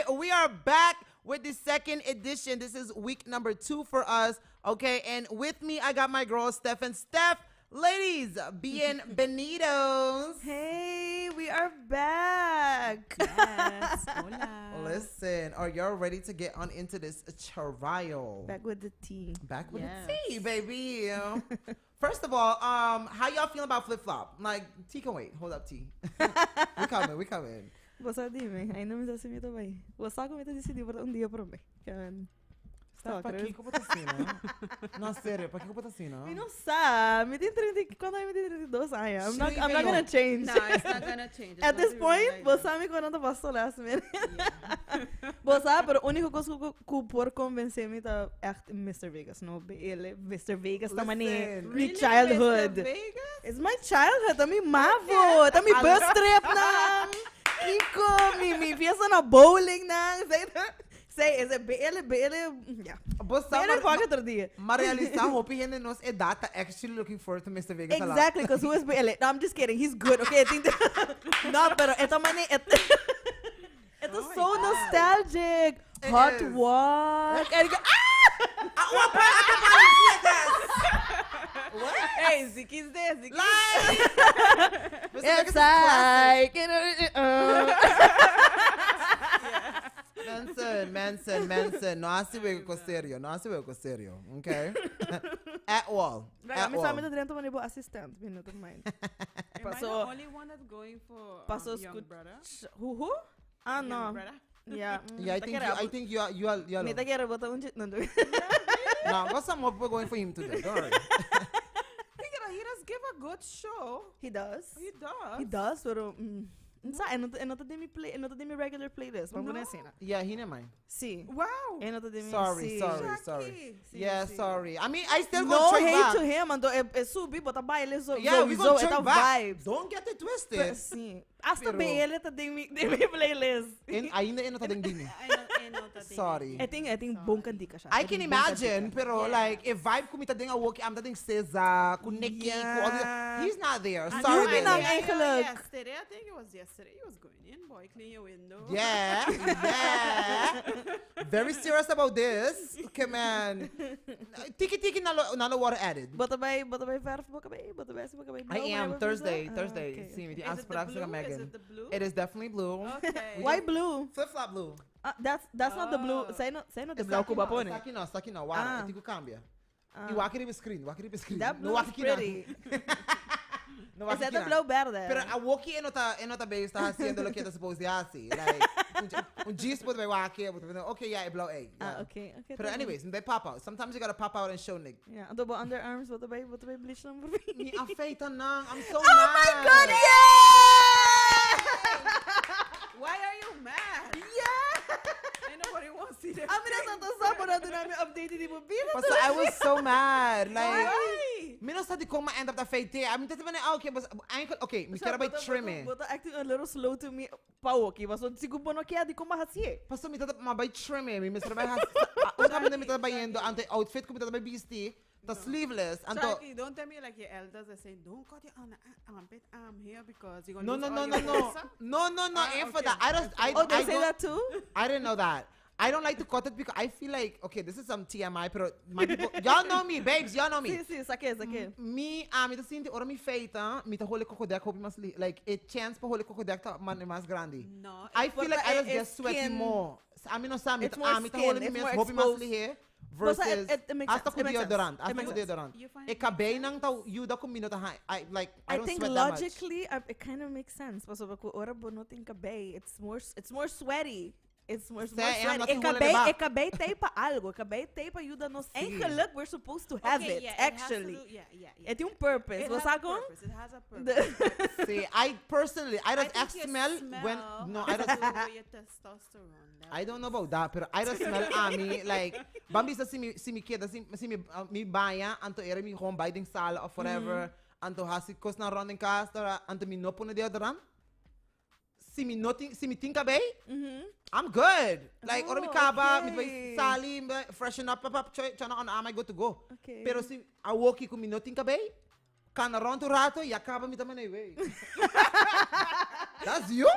Okay, we are back with the second edition. This is week number 2 for us. Okay, and with me, I got my girl, Steph. And Steph, ladies, bienvenidos. Hey, we are back. Yes. Hola. Listen, are y'all ready to get on into this trial? Back with the tea. Back with Yes. the tea, baby. First of all, how y'all feeling about flip-flop? Like, T can wait. Hold up, T. we coming. Você dime, ainda me disse muito bem. Você como te decidiu para dia para mim. Steph, pra que eu vou assim, né? Não, sério, pra que eu vou assim, não? E não sabe, me tem 30, quando eu me tem 32, I'm not Sim, gonna change. No, it's not gonna change. It's At this gonna be point, like você me quando passou lá, assim. Você, pero a única coisa que por convencer-me tá Mr. Vegas, não ele, Mr. Vegas tá mani Really, childhood. Mr. Vegas? It's my childhood, tá me mavo, tá me bus trip na. Kiko, me fiesta na bowling na. Sei, esse BL, yeah. Você BL pode outro dia. mas realizar hope he knows a data actually looking forward to Mr. Vegas a lot. Exactly, because who is BL? No, I'm just kidding. He's good, okay? No, pero ito man ito so nostalgic. It Hot is. walk. What? Hey, Ziki's there. Ziki. Like, Mr. Vegas It's is classic. Manson. No hace juego serio. Okay? At all. Right, At mi all. sa amin na rin ito man ibo assistant. Minuto mind. Am I the Paso- only one that's going for Paso young scoot- brother? Who? Ah, Young no. brother? Yeah. Yeah, I think you are. Nita kera bota unjit nando. No, what's some more going for him today? Don't worry. Think about it, he does give a good show. He does. He does. Pero sa enoto de mi regular playlist. Vamos na cena. Yeah, he never mind. Si. Wow. Enoto de mi. Sorry. Jackie. Yeah, See. sorry. I mean, I still No go check hate back. to him, ando subi bota baile so. Yeah, we go check eta back. vibes. Don't get it Pero, twisted. sim. Hasta Pero- BL ta de mi playlist. Ainda não tá dentro de mim. I know that thing. Sorry. I think bong kandika siya. I can imagine, pero like, if vibe ko mita ding a walk, I'm dating Cesar, ku Nikki, ku all the- he's not there. And Sorry, you baby. been on eigenlijk. Yesterday, I think it was yesterday. He was going in, boy. Clean your window. Yeah. Very serious about this. Okay, man. Tiki nalo water added. Bota bay verf boka bay. Bota bay boka bay. I am Thursday. Okay. See me. Is Ask it for the Africa blue? Is Megan. it the blue? It is definitely blue. Okay. Why blue? Flip flop blue. That's not the blue. Say no the blue ko ba po ni? Está aqui não. Wala, itigo cambia. E waki riba screen. That blue is pretty. No Is that the blue verde? Pero a waki enota base está haciendo lo que está supposed to hacer. Like, un G's put by waki. Okay, yeah, it blow A. Yeah. Okay. But anyways, they pop out. Sometimes you gotta pop out and show nigga. Yeah, ando ba underarms bota bay bleach lang por me. Me afeita nang. I'm so Oh mad. my god, yeah! Why are you mad? Yeah! Ain't nobody wants to see that. Amin na to sa po na namin updated di mo. Bina But so I was so mad. Like, Why? me no sabi kung ma-end up the fate. I mean, tati ba na, okay, but okay, me kaya ba trimming. Bota acting a little slow to me. Pauki, mas siguro no kaya di ko mahasye. Pasto mi tata mabay trimming. Mi Mr. Bay has, kami na mi tata bayendo, ante outfit ko mi tata bay beastie, ta sleeveless, anto. Jackie, don't tell me like your elders are saying, don't cut your armpit arm here because you're No, gonna no, lose no, all no, your no. voice. No, ain't for okay. that. Oh, they say don't- that too? I didn't know that. I don't like to cut it because I feel like, okay, this is some TMI, pero my people, y'all know me, babes, y'all know me. Si, sake. Me, me ta sinti ora mi feita, me ta hole kokodek hopi mas like a chance pa hole kokodek ta man mas grande. No. I feel like I just get it's sweaty skin. more. I mean, no, Sam, It's me more ta hole skin, mi it's mas more hopi mas exposed. lihe Basta versus it makes hasta sense, ko it makes deodorant, sense, it hasta makes ko sense. deodorant. You find E kabay nang tau yuda ko minuta ha. I like I I don't think sweat that much. logically, it kind of makes sense. Paso ko ora bonotin kabay. It's more sweaty. It's more Say, I'm sweaty. not holding it back. Ekabay tape algo. Ekabay tape ajuda nos. Eigenlijk, we're supposed to have Okay, it, yeah, actually. Yeah. It tem purpose. It Você has a sabe? purpose. It has a purpose. See, I personally, I I just think your smell when no, I has to don't. do with your testosterone. I don't know about that, but I just smell me like Bambi sa si mi kid, si mi baya anto era mi home biting sala or whatever, anto hasi kos na running casta, anto mi no pone deodorant. Si mi tinka bay, I'm good. Like ora mi kaba, mi bay sali, freshen up, chana on am I good to go. Okay. Pero si awoki ko mi no tinka bay, Kan rond to rato, ya acaba me também way. That's you?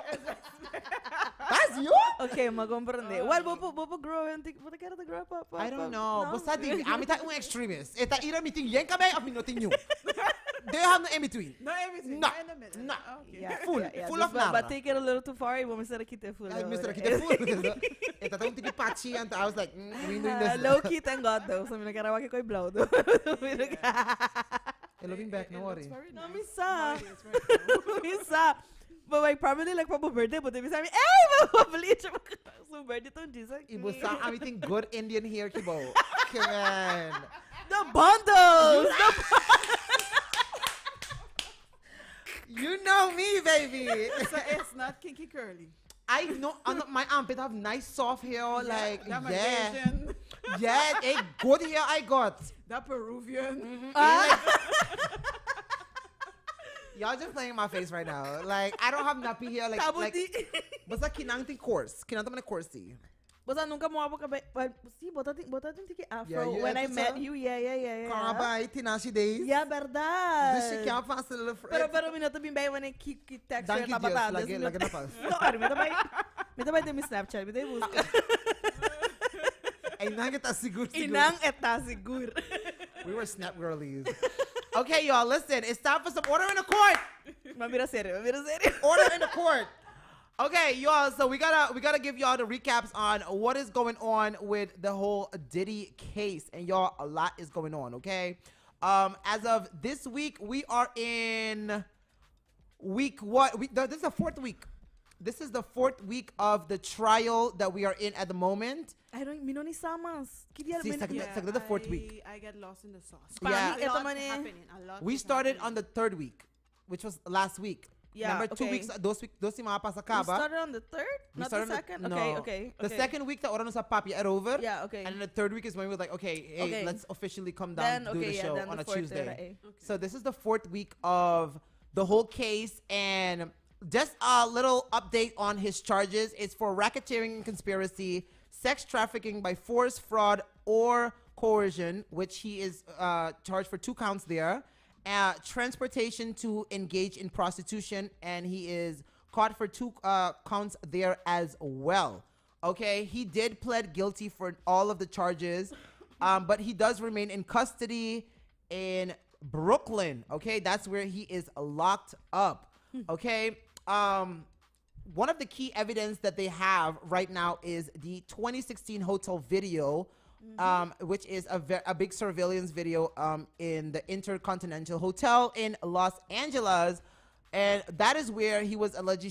That's you? Okay, magomprende. Well, bopo grow and think, what cara to grow up? I don't know. Basta di, ami ta un extremist. Eta ira mi ting yen kami, ami no ting you. They have no in between. No, everything. No. In the middle. No. Okay. Yeah, Full, full of nada. But take it a little too far, you want me to keep it full. Ay, Mr. Kita full. Eta tong tiki pachi, and I was like, we doing this. Low key, thank God though. So, minagarawa ko yung blow though. Hey, looking back, no worry. No, Nice. misa. It's very cool. Misa. But like probably like for my birthday, but they be saying, "Hey, my bleach." So birthday to Jesus. Ibo sa ami ting good Indian hair kibo. Come on. The bundles. You know me, baby. So it's not kinky curly. I know my armpit have nice soft hair, like That yeah, Malaysian, yeah, a good hair I got. that Peruvian. Y'all just playing in my face right now. Like I don't have nappy hair, like basta kinang course, kinang man course. Basta nunca mo ako kabe. See, bota din tiki afro. Yeah, yeah, When I tita. met you, yeah. Karabay tinashi days. Yeah, verdad. This shit can't pass a little. Pero minuto bim when I keep text Danke your Dios, tapatadas. lagi na pas. No, ari mita bay mi Snapchat, mita busca. Ay nang kita siguro. Inang eta sigur. We were snap girlies. Okay, y'all, listen. It's time for some order in the court. Mabira serio. Order in the court. Okay, y'all. So we gotta give y'all the recaps on what is going on with the whole Diddy case, and y'all, a lot is going on. Okay, as of this week, we are in week what? This is the fourth week. This is the fourth week of the trial that we are in at the moment. I don't minoni samas. Sí, exactly the fourth week. I get lost in the sauce. Yeah. A lot Ito man eh. happening. A lot We is started happening. on the third week, which was last week. Yeah, Remember 2 okay. weeks, dos si mga pa sa We Caba. started on the third, We not started the on second. no. Okay. The second week, the oras sa papi are over. Yeah, okay. And then the third week is when we were like, okay, hey, Okay. let's officially come down Then to do the show then on the a fourth Tuesday. day. Okay. So this is the fourth week of the whole case, and just a little update on his charges. It's for racketeering and conspiracy, sex trafficking by force, fraud, or coercion, which he is charged for 2 counts there. Transportation to engage in prostitution, and he is caught for 2 counts there as well. Okay, he did plead guilty for all of the charges, but he does remain in custody in Brooklyn. Okay, that's where he is locked up. Okay, one of the key evidence that they have right now is the 2016 hotel video, which is a big surveillance video in the Intercontinental Hotel in Los Angeles, and that is where he was allegedly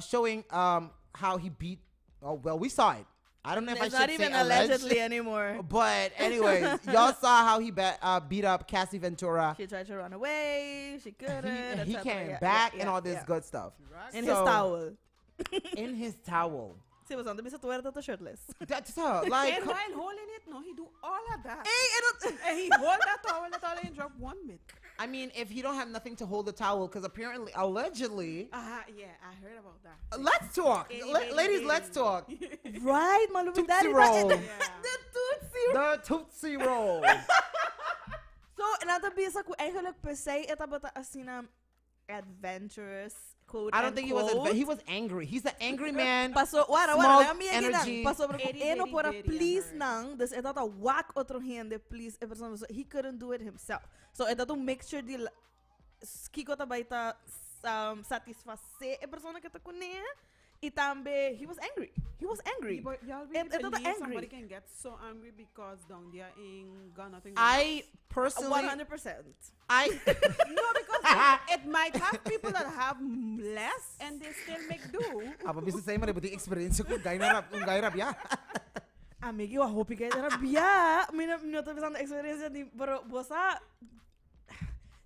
showing how he beat. Oh well, we saw it. I don't know if It's I not should even say alleged, allegedly anymore. but anyways, y'all saw how he beat up Cassie Ventura. She tried to run away. She couldn't. He etc. came Yeah, back yeah, and all this yeah. good stuff. In So- his towel. In his towel. See, was on the bisa tuwera to shirtless. That's her. Like, And while holding it, no, he do all of that. Hey, And he hold that towel and drop 1 bit. I mean, if he don't have nothing to hold the towel, because apparently, allegedly, Yeah, I heard about that. let's talk. Itty, Ladies, bitty, let's bitty. talk. right, malumi Tootsie daddy. roll. The Yeah. Tootsie. The Tootsie Roll. So, another bisa ko eigenlijk per se ita bata asina adventurous quote I don't think he was. unquote. He was angry. He's an angry man. Paso, wara, Small wara, mi energy. Paso, Itty, eno bitty, pora bitty, I please heard. nang, dus ita ta whack otro hende, please, so he couldn't do it himself. So, ita to make sure di kiko ta baita satisface e persona que ta kunin, itambe, he was angry. He was angry. But y'all And really ito believe angry. somebody can get so angry because down there ain't got nothing to I personally, 100%. I No, because it might have people that have less and they still make do. Apa bisa saya mana buti experience ko gay na rap ya. Amigi, wa hopi kayo tara biya. Mina to bisang experience ni pero bosa.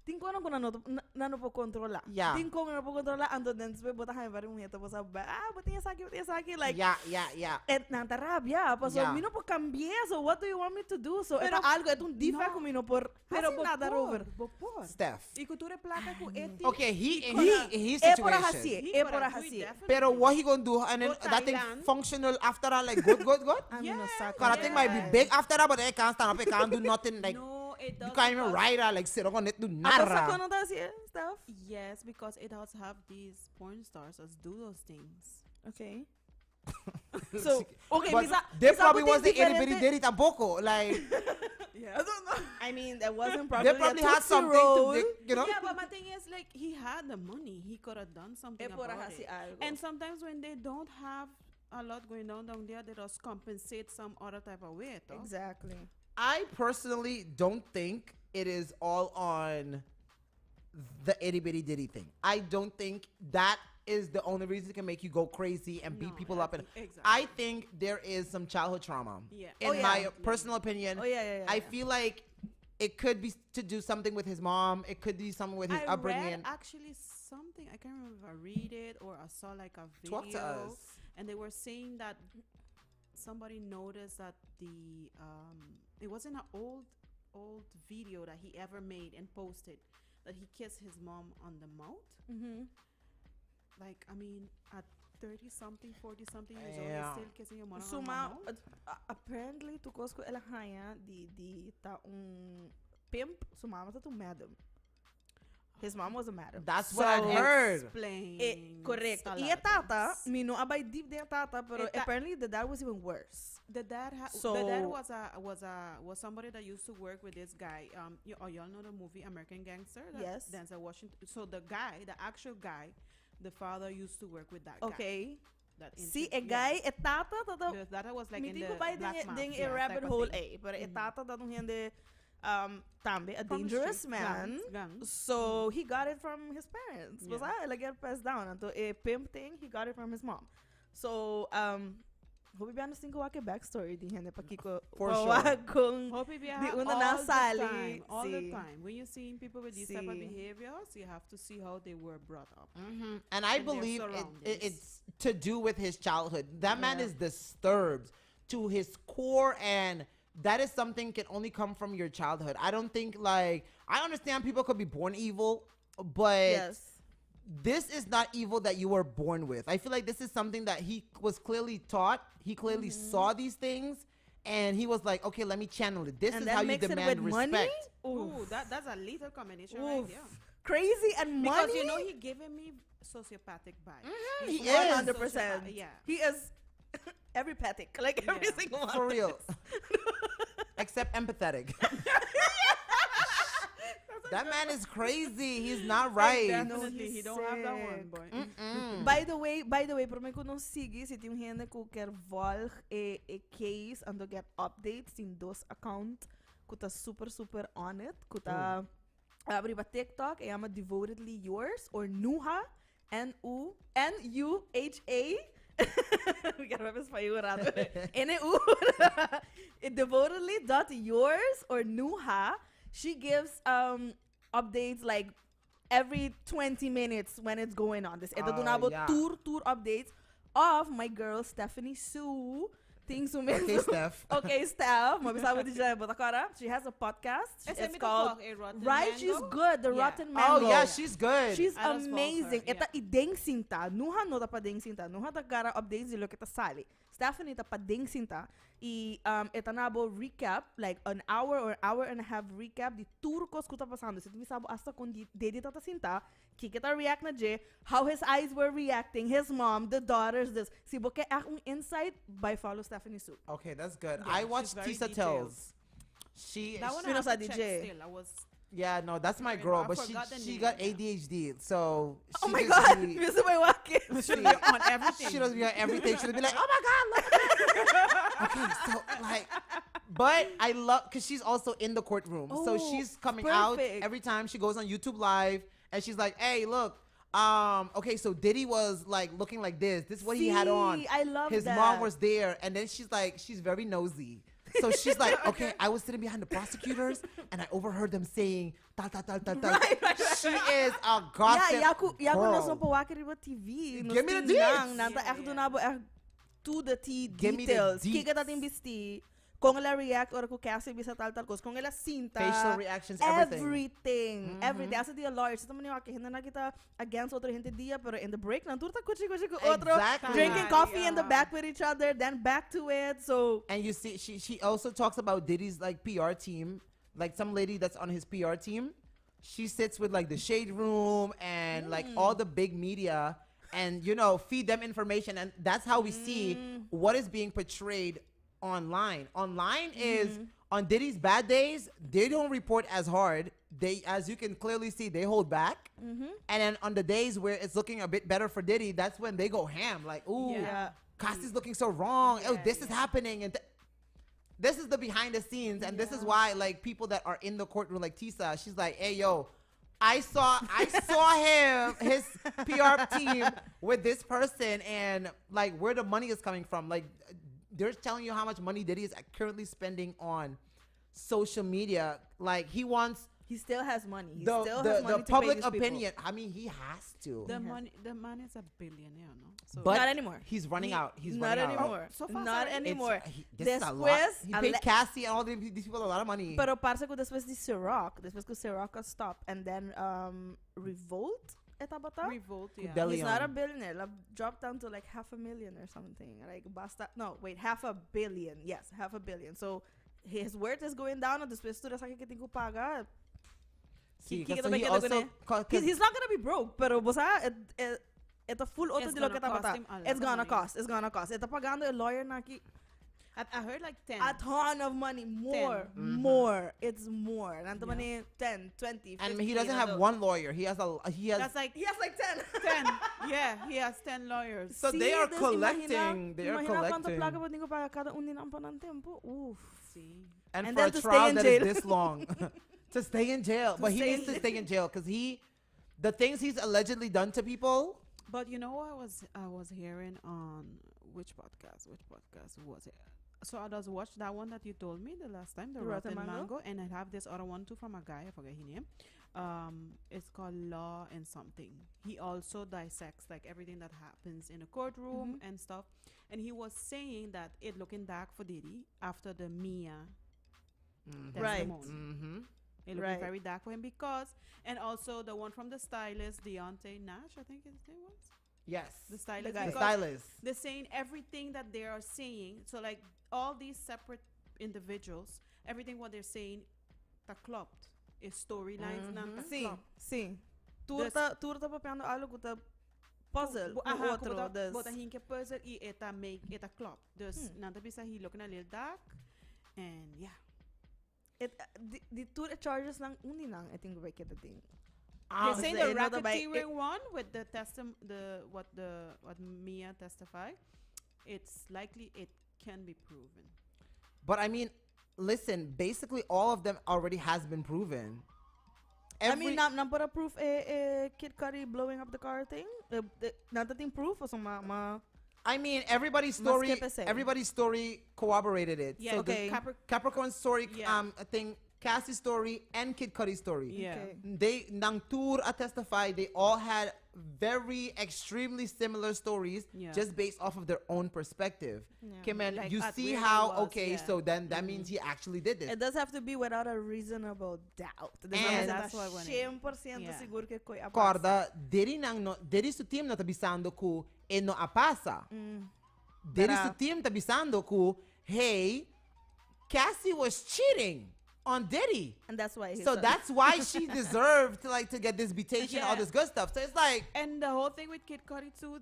Tingko ano ko nano po kontrola. Yeah. Tingko nano po kontrola ando dance be bota hay bari muheta bosa ba. Buti saki like. Yeah. Et nantara biya. Paso Yeah. mino po cambie. So what do you want me to do? So Pero- ito algo etong difa No. ko mino por. Pero Pero nada rover. bopor. Steph. Y cultura plata ku eti. Okay, his E por situation. hasi. E por hasi. Pero what he gonna do? And then Go that thing Thailand. functional after that, like good. Ano Yeah. sa Cause I think might be big after that, but they can't stand up. They can't do nothing. Like No, it does. You can't even because- write her, like, sit on it, do Ako sa nada. connotatie stuff. Yes, because it does have these porn stars that do those things. Okay. So, okay, But bisa, they bisa probably puting wasn't anybody diferente- did it tampoco. Like, Yeah, I don't know. I mean, that wasn't they probably probably a had Tootsie something Roll. to, you know? Yeah, but my thing is, like, he had the money. He could have done something Eh, pura about hasi it. algo. And sometimes when they don't have a lot going on down there, they just compensate some other type of way. Though. Exactly. I personally don't think it is all on the itty bitty ditty thing. I don't think that is the only reason it can make you go crazy and beat No, people I up. And think- exactly. I think there is some childhood trauma. Yeah. In Oh, yeah. my personal opinion, Oh, yeah. I feel like it could be to do something with his mom. It could be something with his I upbringing. read actually something. I can't remember if I read it or I saw like a video. Talk to us. And they were saying that somebody noticed that it wasn't an old video that he ever made and posted, that he kissed his mom on the mouth. Mm-hmm. Like, I mean, at 30 something, 40 something years old, Yeah. he's still kissing your mother So, on the ma, mouth. apparently, tukos ko elahaya di taong pimp, sumama ta to madam. His mom was a madam. That's what I've heard. Explains Correct. a lot Iya of tata, things. mino abay deep de tata, pero Eta- apparently the dad was even worse. The dad was somebody that used to work with this guy. Y'all know the movie American Gangster? That Yes. Denzel Washington. So the actual guy, the father used to work with that guy. Okay. That See, intro- a guy, tata, tata, That was like in Miti the ko ba black ding mafia a rabbit type of hole thing. pero Mhm. etata tatong hindi tambe a From the dangerous street, man. gangs. So he got it from his parents. Yeah. Basta get passed down until a pimp thing, he got it from his mom. So hope you understand ko backstory di hindi pakiko For sure. kung Hope if you Di have una all the nasali, time, all the see. time. When you're seeing people with these type of See. behaviors, you have to see how they were brought up. And I And their believe surroundings. it's to do with his childhood. That man Yeah. is disturbed to his core, and that is something can only come from your childhood. I don't think, like, I understand people could be born evil, but yes. this is not evil that you were born with. I feel like this is something that he was clearly taught. He clearly saw these things, and he was like, okay, let me channel it. This And is that how you makes it demand with money? respect. Ooh, that's a lethal combination right Oof. there. Crazy and Because money. you know he giving me sociopathic vibes. He He's is. 100%. Yeah. He is every pathetic, like every Yeah. single one. For of real. this. Except empathetic. That man is crazy. He's not right. Definitely, he's he don't have that one, sick. boy. By the way, pero may ko nung sige si tem gente que quer volg e case and to get updates in those account que tá super on it, que tá abri ba TikTok e ama devotedly yours or Nuha Nuha. We gotta have español rato. NU. Devotedly.yours or Nuha. She gives updates like every 20 minutes when it's going on. This ito Oh, yeah. tour updates of my girl Stephanie Sue. Things Okay, Steph. Okay, Steph. Mabisa di dyan, but akara, she has a podcast. It's called Right. She's good. The Yeah. Rotten Mango. Oh, yeah, she's good. She's I just follow amazing. her, Eta ideng sinta. Nuha no ta padeng sinta. Nuha ta gara updates dilo kita sali. Stephanie ta padeng sinta. Eta nabo recap like an hour or hour and a half recap di turcos kuta pasando. Sa tumi sabo hasta kun dedi ta sinta. Kikita react na je. How his eyes were reacting. His mom, the daughters, this. Si boke akong insight by follow Stephanie Sue. Okay, that's good. Yeah, I she's watched very Tisa detailed. Tells. She, That one she- I have Sino sa to check DJ? still. I was yeah, no, that's my Sorry, girl, I but she forgot the she name, got yeah. ADHD, so Oh she my just god. be- Mr. May Watkins. she, on everything. she doesn't be on everything. She'll be like, oh my god, look at this. Okay, so like, but I love because she's also in the courtroom, so Oh, she's coming out perfect. every time she goes on YouTube Live, and she's like, hey, look. Okay, so Diddy was like looking like this. This is what he had on. See, I love His that. mom was there, and then she's like, she's very nosy. So she's like, okay, I was sitting behind the prosecutors, and I overheard them saying, tal, tal, tal, tal, tal. Right. She is a gossip Yaku girl. no po wakir iba TV. Give me the Nang deets. nanta Yeah, ek yeah. na bo to the T Give me the details. deets. Kika tating bisti. Kung ela react or ko kasi bisa tal kos. Kung ela sinta. Facial reactions, everything. Everything. Everything. Asa dia lawyer. Sa taman niyo hindi na kita against otro gente dia pero in the break nang turta kuchi ko otro. Exactly. Drinking coffee in the Yeah. back with each other, then back to it. So And you see, she also talks about Diddy's like PR team like some lady that's on his PR team. She sits with like the Shade Room and like all the big media, and feed them information, and that's how we see what is being portrayed online. Online is on Diddy's bad days, they don't report as hard. They, as you can clearly see, they hold back. And then on the days where it's looking a bit better for Diddy, that's when they go ham. Like, ooh, Cassie's looking so wrong. Oh, this is happening. And this is the behind the scenes. And this is why, like, people that are in the courtroom, like Tisa, she's like, hey, yo, I saw him, his PR team with this person, and like where the money is coming from. Like, they're telling you how much money Diddy is currently spending on social media. Like, he still has money. He the still has money the to public pay these people. opinion. I mean, he has to. The man is a billionaire, no? So But Not anymore. He's running out. He's Not running anymore. out. So far, Not sorry. anymore. This is a lot. He paid Cassie and all these people a lot of money. Pero parece que depois de Ciroc, depois que o Ciroc stopped, and then Revolt, Revolt, yeah. Del- he's not a Leon. billionaire. Like, dropped down to like $500,000 or something. Like, basta. No, wait, $500 million. Yes, $500 million. So his worth is going down, and depois tudo essa que tem que pagar. See, que so também he que also gonna- He's not gonna be broke, pero você ito full auto It's de lo que gonna tá cost him a lot It's of gonna money. cost. It's gonna cost. Ito pagando a lawyer na aqui I heard like 10. a ton of money. More. 10. More. It's more. Nanto money 10, 20, 50. and he doesn't have one lawyer. He has That's like He has like 10. 10. Yeah, he has 10 lawyers. So they are des collecting. They are imagina quanto collecting. placa pwede ko para cada ninampa ng tempo. Oof. See. And And for then a to stay trial in that is jail. this long, to stay in jail. But he stay needs in to stay in jail because the things he's allegedly done to people. But you know what I was hearing on which podcast was it? So I just watched that one that you told me the last time, the Rotten Mango, and I have this other one too from a guy, I forget his name. It's called Law and Something. He also dissects like everything that happens in a courtroom and stuff. And he was saying that it looking dark for Diddy after the Mia Right. testimony. It looking Right. very dark for him because, and also the one from the stylist, Deontay Nash, I think his name was. Yes. The stylist. guy. The because stylist. they're saying everything that they are saying. So like all these separate individuals, everything what they're saying, ta clubbed. Is storylines ta Sim, clubbed. sim. Turta papiando algo que puzzle. Aha, Outro. but hin ke puzzle I eta make eta club. Dus nanta bisa he looking a little dark. And yeah. The two charges lang uni lang I think we the thing. They're saying the Say, no, by- racketeering one with the what Mia testified, it's likely it can be proven. But I mean, listen. Basically, all of them already has been proven. I mean, not para proof Kid Cudi blowing up the car thing. Not that thing proof or some I mean, everybody's Mas story. que pese. Everybody's story corroborated it. Yeah, So okay. the Capricorn's story, Yeah. I think Cassie's story and Kid Cudi's story. Yeah. Okay. They nang tour testify. They all had very extremely similar stories, Yeah. just based off of their own perspective. Yeah. Okay, man, Like you at see where he how? was, Okay, yeah. so then that means he actually did this. It does have to be without a reasonable doubt. And that's what I wanted. 100% Yeah. seguro que koi apasa. Corda, Diddy su team na tabisando ku e no apasa. Diddy su Pero- team tabisando ku, hey, Cassie was cheating on Diddy. And that's why So that's why she deserved to get this betation, all Yeah. this good stuff. So it's like, And the whole thing with Kid Cudi too,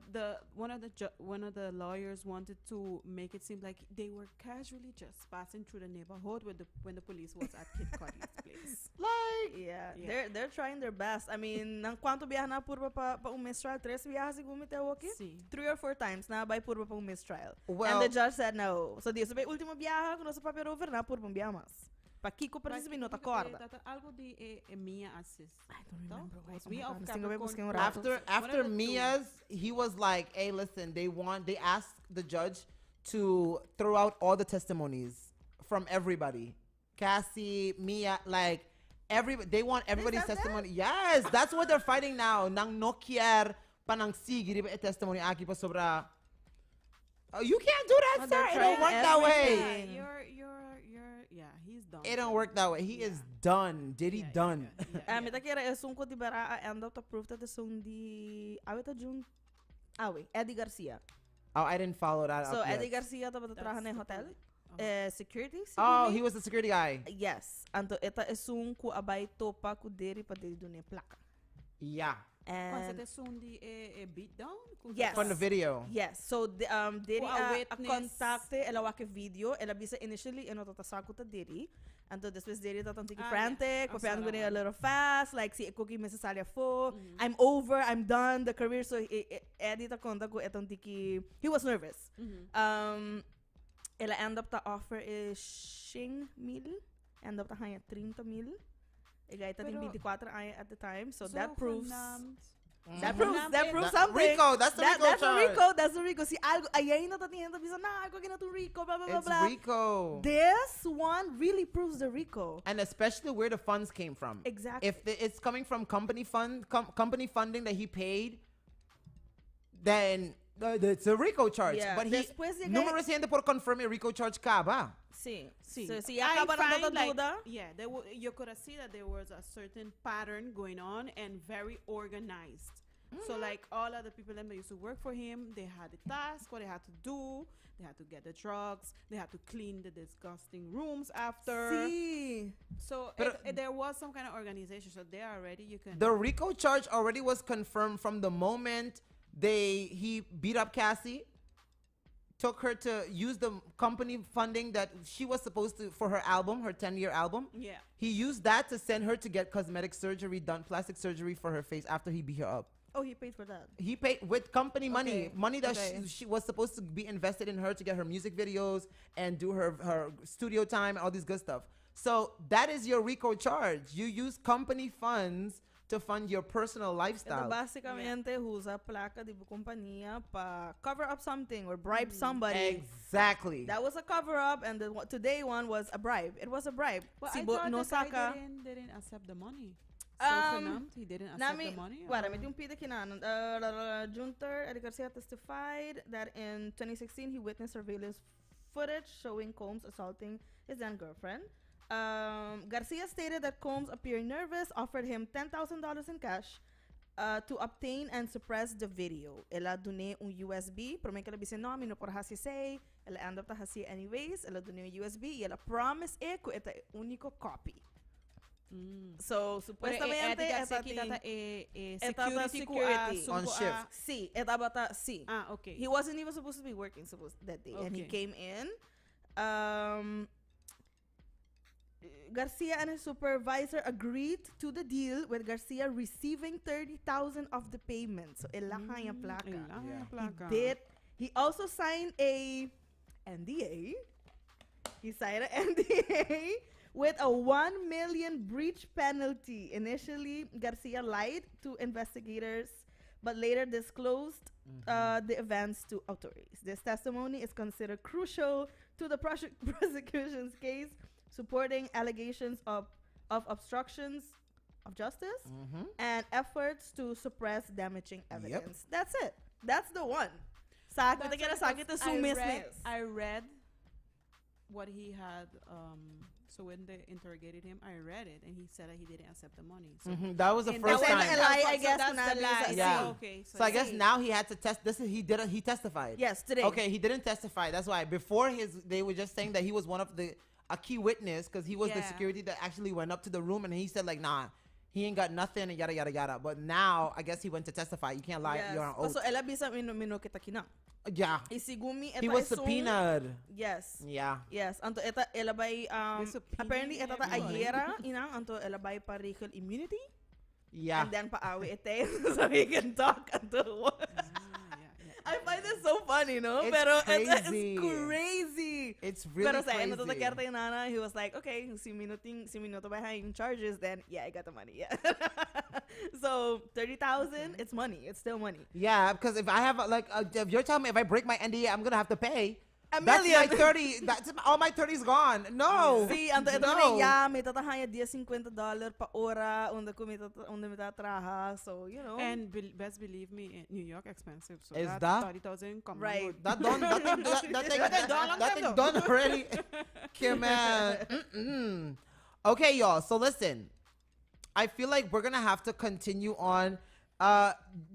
one of the lawyers wanted to make it seem like they were casually just passing through the neighborhood when the police was at Kid Cudi's place. Yeah, Yeah. they're trying their best. I mean, nang quanto biyahe na purba pa mistrial? 3 biyahe siguro miteo okay? See. 3 or 4 times na by purba pa mistrial. Well- And the judge said no. So di sa último biyahe kuno sa paper over na purba biyahe mas. Pa Kiko parece minuto corda. Algo de Mia assist. I don't remember. No? Wait, Was we of Mas tingnan mo, Capricorn busquin un Pro- rato. after the two. Mia's, he was like, hey, listen, they asked the judge to throw out all the testimonies from everybody. Cassie, Mia, like, they want everybody's said that? testimony. Yes, that's what they're fighting now. Nang no kier panang sige di ba testimony aki pa sobra. Oh, you can't do that, Oh, sir. they're It don't work trying that way. everything. Yeah, he's done. It don't work that way. He is done. Diddy Yeah, done. Ah, mita kira sungko di bara end up to proof that the sung di awit June. Awi, Eddie Garcia. Oh, I didn't follow that So up yet. Eddie Garcia to batatrahan na That's hotel. security. Oh, siguro. he was the security guy. Yes. Anto ita esung ku abay topa ku deri pa deri dune plaka. Yeah. Quando And você sundi a beat down? Yes. From the video. yes, so deri Who a a witness. contacte ela wake video, ela bisa initially eno tota saku ta deri. Anto después deri ta tantiki Ah, frantic, yeah. papian Oh, ko so a little fast, like si cookie necessaria fo. Mhm. I'm over, I'm done the career, so Eddie ta konta ko etong tiki. He was nervous. Ela end up ta offer is shing mil, end up ta hanya 30 mil. Igay ta din Pero- 24 ay at the time, so that proves. That Mhm. proves That- something. Rico, that's the Rico that's charge. the Rico. That's the Rico. Si algo, ayay na tatiyan bisa na ako gina to Rico, blah blah blah It's blah. Rico. This one really proves the Rico. And especially where the funds came from. Exactly. If it's coming from company company funding that he paid, then it's a Rico charge. Yeah. But he Después llegué- no me reciente por confirm a Rico charge ka ba? Sí. See, So, si I acaba na find, tota like, duda. yeah, you could have seen that there was a certain pattern going on and very organized. So like all of the people that used to work for him, they had a task, what they had to do. They had to get the drugs. They had to clean the disgusting rooms after. Sí. So Pero- there was some kind of organization. So there already you can. The Rico charge already was confirmed from the moment he beat up Cassie, took her to use the company funding that she was supposed to for her album, her 10-year album. Yeah. He used that to send her to get cosmetic surgery done, plastic surgery for her face after he beat her up. Oh, he paid for that. He paid with company money, Okay, money that okay. she was supposed to be invested in her to get her music videos and do her studio time and all this good stuff. So that is your Rico charge. You use company funds to fund your personal Ito lifestyle. basicamente usa placa de compañía pa cover up something or bribe somebody. Exactly. That was a cover up, and the today one was a bribe. It was a bribe. Well, Si I bo- thought no the guy saka. didn't accept the money. He didn't accept Nami, the money. wala, or- may yung pida kinanon. Junter Eddie Garcia testified that in 2016 he witnessed surveillance footage showing Combs assaulting his then girlfriend. Garcia stated that Combs appearing nervous, offered him $10,000 in cash to obtain and suppress the video. Ela dune un USB, pero may kalabisi no, mino por hasi say, ela end up ta hasi anyways, ela dune un USB, y ela promise ko ita único copy. So, supuestamente, security. On shift. Sí, esta bata, sí. Ah, okay. He wasn't even supposed to be working that day, and he Okay. came in. Garcia and his supervisor agreed to the deal, with Garcia receiving 30,000 of the payment. So, ilaha yung plaka. He did. He also signed a NDA. He signed an NDA with a 1 million breach penalty. Initially, Garcia lied to investigators, but later disclosed the events to authorities. This testimony is considered crucial to the prosecution's case, supporting allegations of obstructions of justice and efforts to suppress damaging evidence. That's it. That's the one. Sakit kaya sakit to sumismis. I read what he had. So when they interrogated him, I read it, and he said that he didn't accept the money. So That was the And first that was time. a lie, I so guess, that's na the lie. bisa- Yeah. Okay. So I guess see. now he had to test. He testified. Yes, today. Okay, he didn't testify. That's why before they were just saying that he was one of a key witness because he was the Yeah. security that actually went up to the room and he said like, nah, he ain't got nothing and yada yada yada. But now I guess he went to testify. You can't lie. Yes. You're on oath. So, ela bisa mino kita kinang. Yeah, Isigumi, he was subpoenaed. Yes. Yeah. Yes, anto eta elabay subpoena apparently eta ta everyone. ayera inang anto elabay pa recall immunity Yeah. and then paawi ete so he can talk anto I find this so funny, no? It's Pero crazy. it's crazy. It's really Pero sa crazy. ano to kerte nana, he was like, okay, si minuto ba yung charges, then yeah, I got the money. Yeah. So 30,000, it's money. It's still money. Yeah, because if I have if you're telling me if I break my NDA, I'm gonna have to pay. A That's million. my 30. That's all my 30's gone. No. Sí, anto ito No. na ya, may tatahaya $50 pa ora, unde may tatraha, so, you know. And best believe me, in New York expensive. So Is that that? Right. 30,000 come That thing done already. Kim, man. Okay, y'all. So listen, I feel like we're gonna have to continue on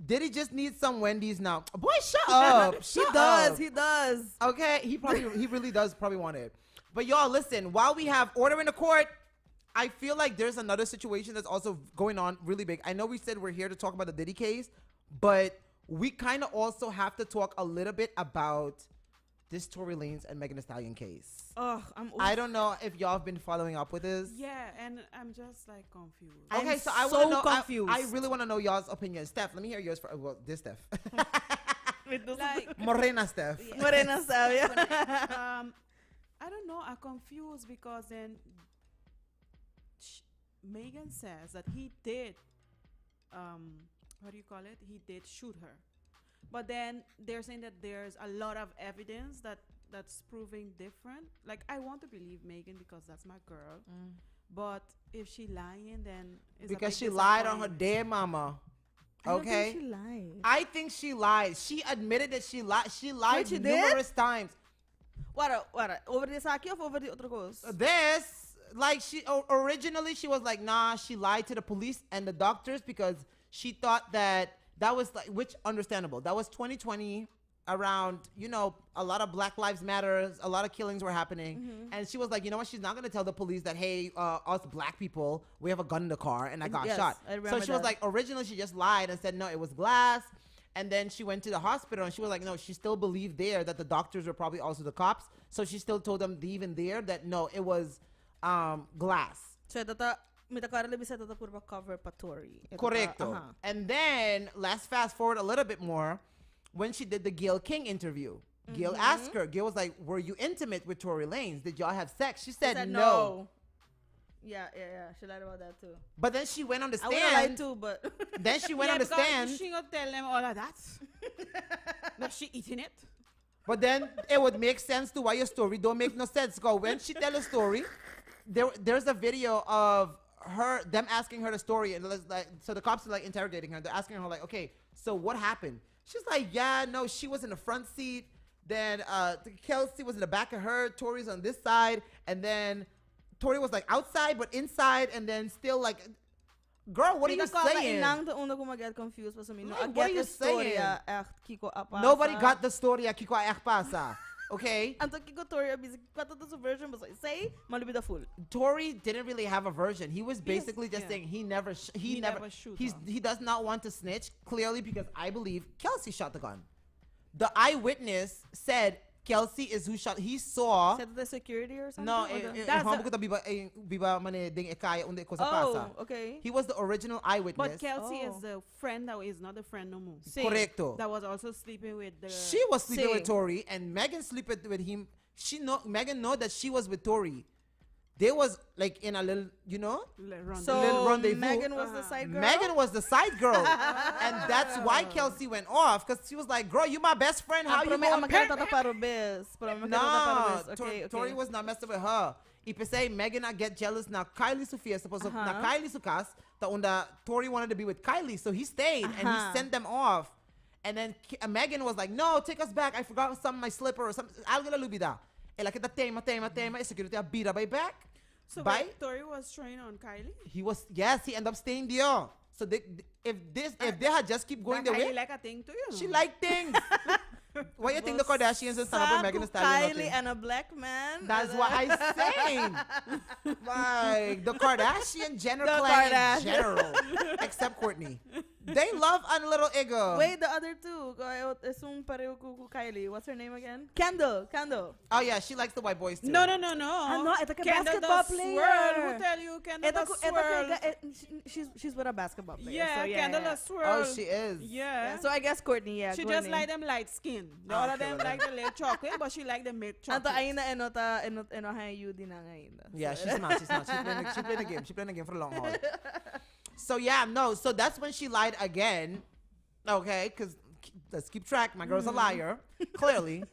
Diddy just needs some Wendy's now. Boy, shut up. Shut up. He does. Okay, he really does probably want it. But y'all, listen, while we have order in the court, I feel like there's another situation that's also going on really big. I know we said we're here to talk about the Diddy case, but we kind of also have to talk a little bit about this Tory Lanez and Megan Thee Stallion case. Oh, I don't know if y'all have been following up with this. Yeah, and I'm just like confused. Okay, so I so want to know. confused. I really want to know y'all's opinion. Steph, let me hear yours. This Steph. Like, Morena Steph. Morena style, yeah. I don't know. I'm confused because then Megan says that he did, what do you call it? He did shoot her. But then they're saying that there's a lot of evidence that's proving different. Like, I want to believe Megan because that's my girl. But if she lying, then it's a Because big she lied on her disappointment. dead mama. Okay? I don't think she lied. I think she lied. She admitted that she lied. She lied she did? numerous times. What? Over the saki of over the other coast? This, like, originally she was like, nah, she lied to the police and the doctors because she thought that was like, which understandable. That was 2020, around, a lot of Black Lives Matters, a lot of killings were happening. And she was like, you know what? She's not going to tell the police that, hey, us black people, we have a gun in the car and I got Yes, shot. I remember So she was that. like, originally she just lied and said, no, it was glass. And then she went to the hospital and she was like, no, she still believed there that the doctors were probably also the cops. So she still told them even there that no, it was glass. So data mita kara labi sa data purba cover pa Tory. Correcto. And then let's fast forward a little bit more when she did the Gail King interview. Gail asked her, Gail was like, were you intimate with Tory Lanez? Did y'all have sex? She said, no. Yeah. She lied about that too. But then she went on the I would have lied stand. too, but Then she went on the because stand. she gonna tell them all of that. That she eating it. But then it would make sense to why your story don't make no sense. Because when she tell a story, there's a video of them asking her the story, and like, so the cops are like interrogating her. They're asking her like, okay, so what happened? She's like, yeah, no, she was in the front seat. Then Kelsey was in the back of her. Tori's on this side, and then Tori was like outside but inside, and then still like, girl, what are you saying? Inang the una ko mag-get confused pa sa mi. No, Like, I what are get you the story. saying? Kiko apa. Nobody got the story. Kiko Ekpasa. Okay. Anto Kiko Tory abis pato to version but say malibid the full. Tory didn't really have a version. He was basically just saying he never shoot her. he does not want to snitch, clearly, because I believe Kelsey shot the gun. The eyewitness said Kelsey is who shot. He saw. Said the security or something? No, That's biba mane ding ekaya unde ko sa Oh, pasa. okay. He was the original eyewitness. But Kelsey Oh. is the friend that is not a friend no more. Correcto. That was also sleeping with the. She was sleeping with Same. Tory, and Megan sleeping with him. Megan know that she was with Tory. They was like in a little, Little So rendezvous. Megan was the side girl. Megan was the side girl, and that's why Kelsey went off, because she was like, "Girl, you my best friend. How you Pero going?" magkano tata parubes. No, Okay. Tory was not messing with her. If say Megan not get jealous now, Kylie Sofia supposed to na Kylie sukas ta unda Tory wanted to be with Kylie, so he stayed and he sent them off. And then Megan was like, "No, take us back. I forgot some of my slipper or something. Algo la lubida." Ela kita tema. Security abira by back. So Bye. wait, Tori was trying on Kylie. He ended up staying there. So if they had just keep going That their way, Kylie like a thing to you. she liked things. Why you think the Kardashians and stand up for Megan Thee Stallion? Kylie and a black man. That's what I'm saying. Like the Kardashian Jenner The clan in Kardashian. general, except Courtney. They love a little ego. Wait, the other two. Es un pareho ko Kylie. What's her name again? Kendall. Oh yeah, she likes the white boys too. No. no, ito ka Kendall basketball the player. Swirl. Who tell you Kendall Ito the Swirl? she's with a basketball player. Yeah, so Kendall yeah. the Swirl. Oh, she is. Yeah. So I guess Courtney, yeah. She Courtney. just like them light skin. The Ah, other okay, them well like the light chocolate, but she like the milk Anto chocolate. ayun na eno hay you din na ngayon. Yeah, she's smart. She playing the game. She playing the game for the long haul. So yeah, no. So that's when she lied again. Okay, because let's keep track. My girl's a liar, clearly.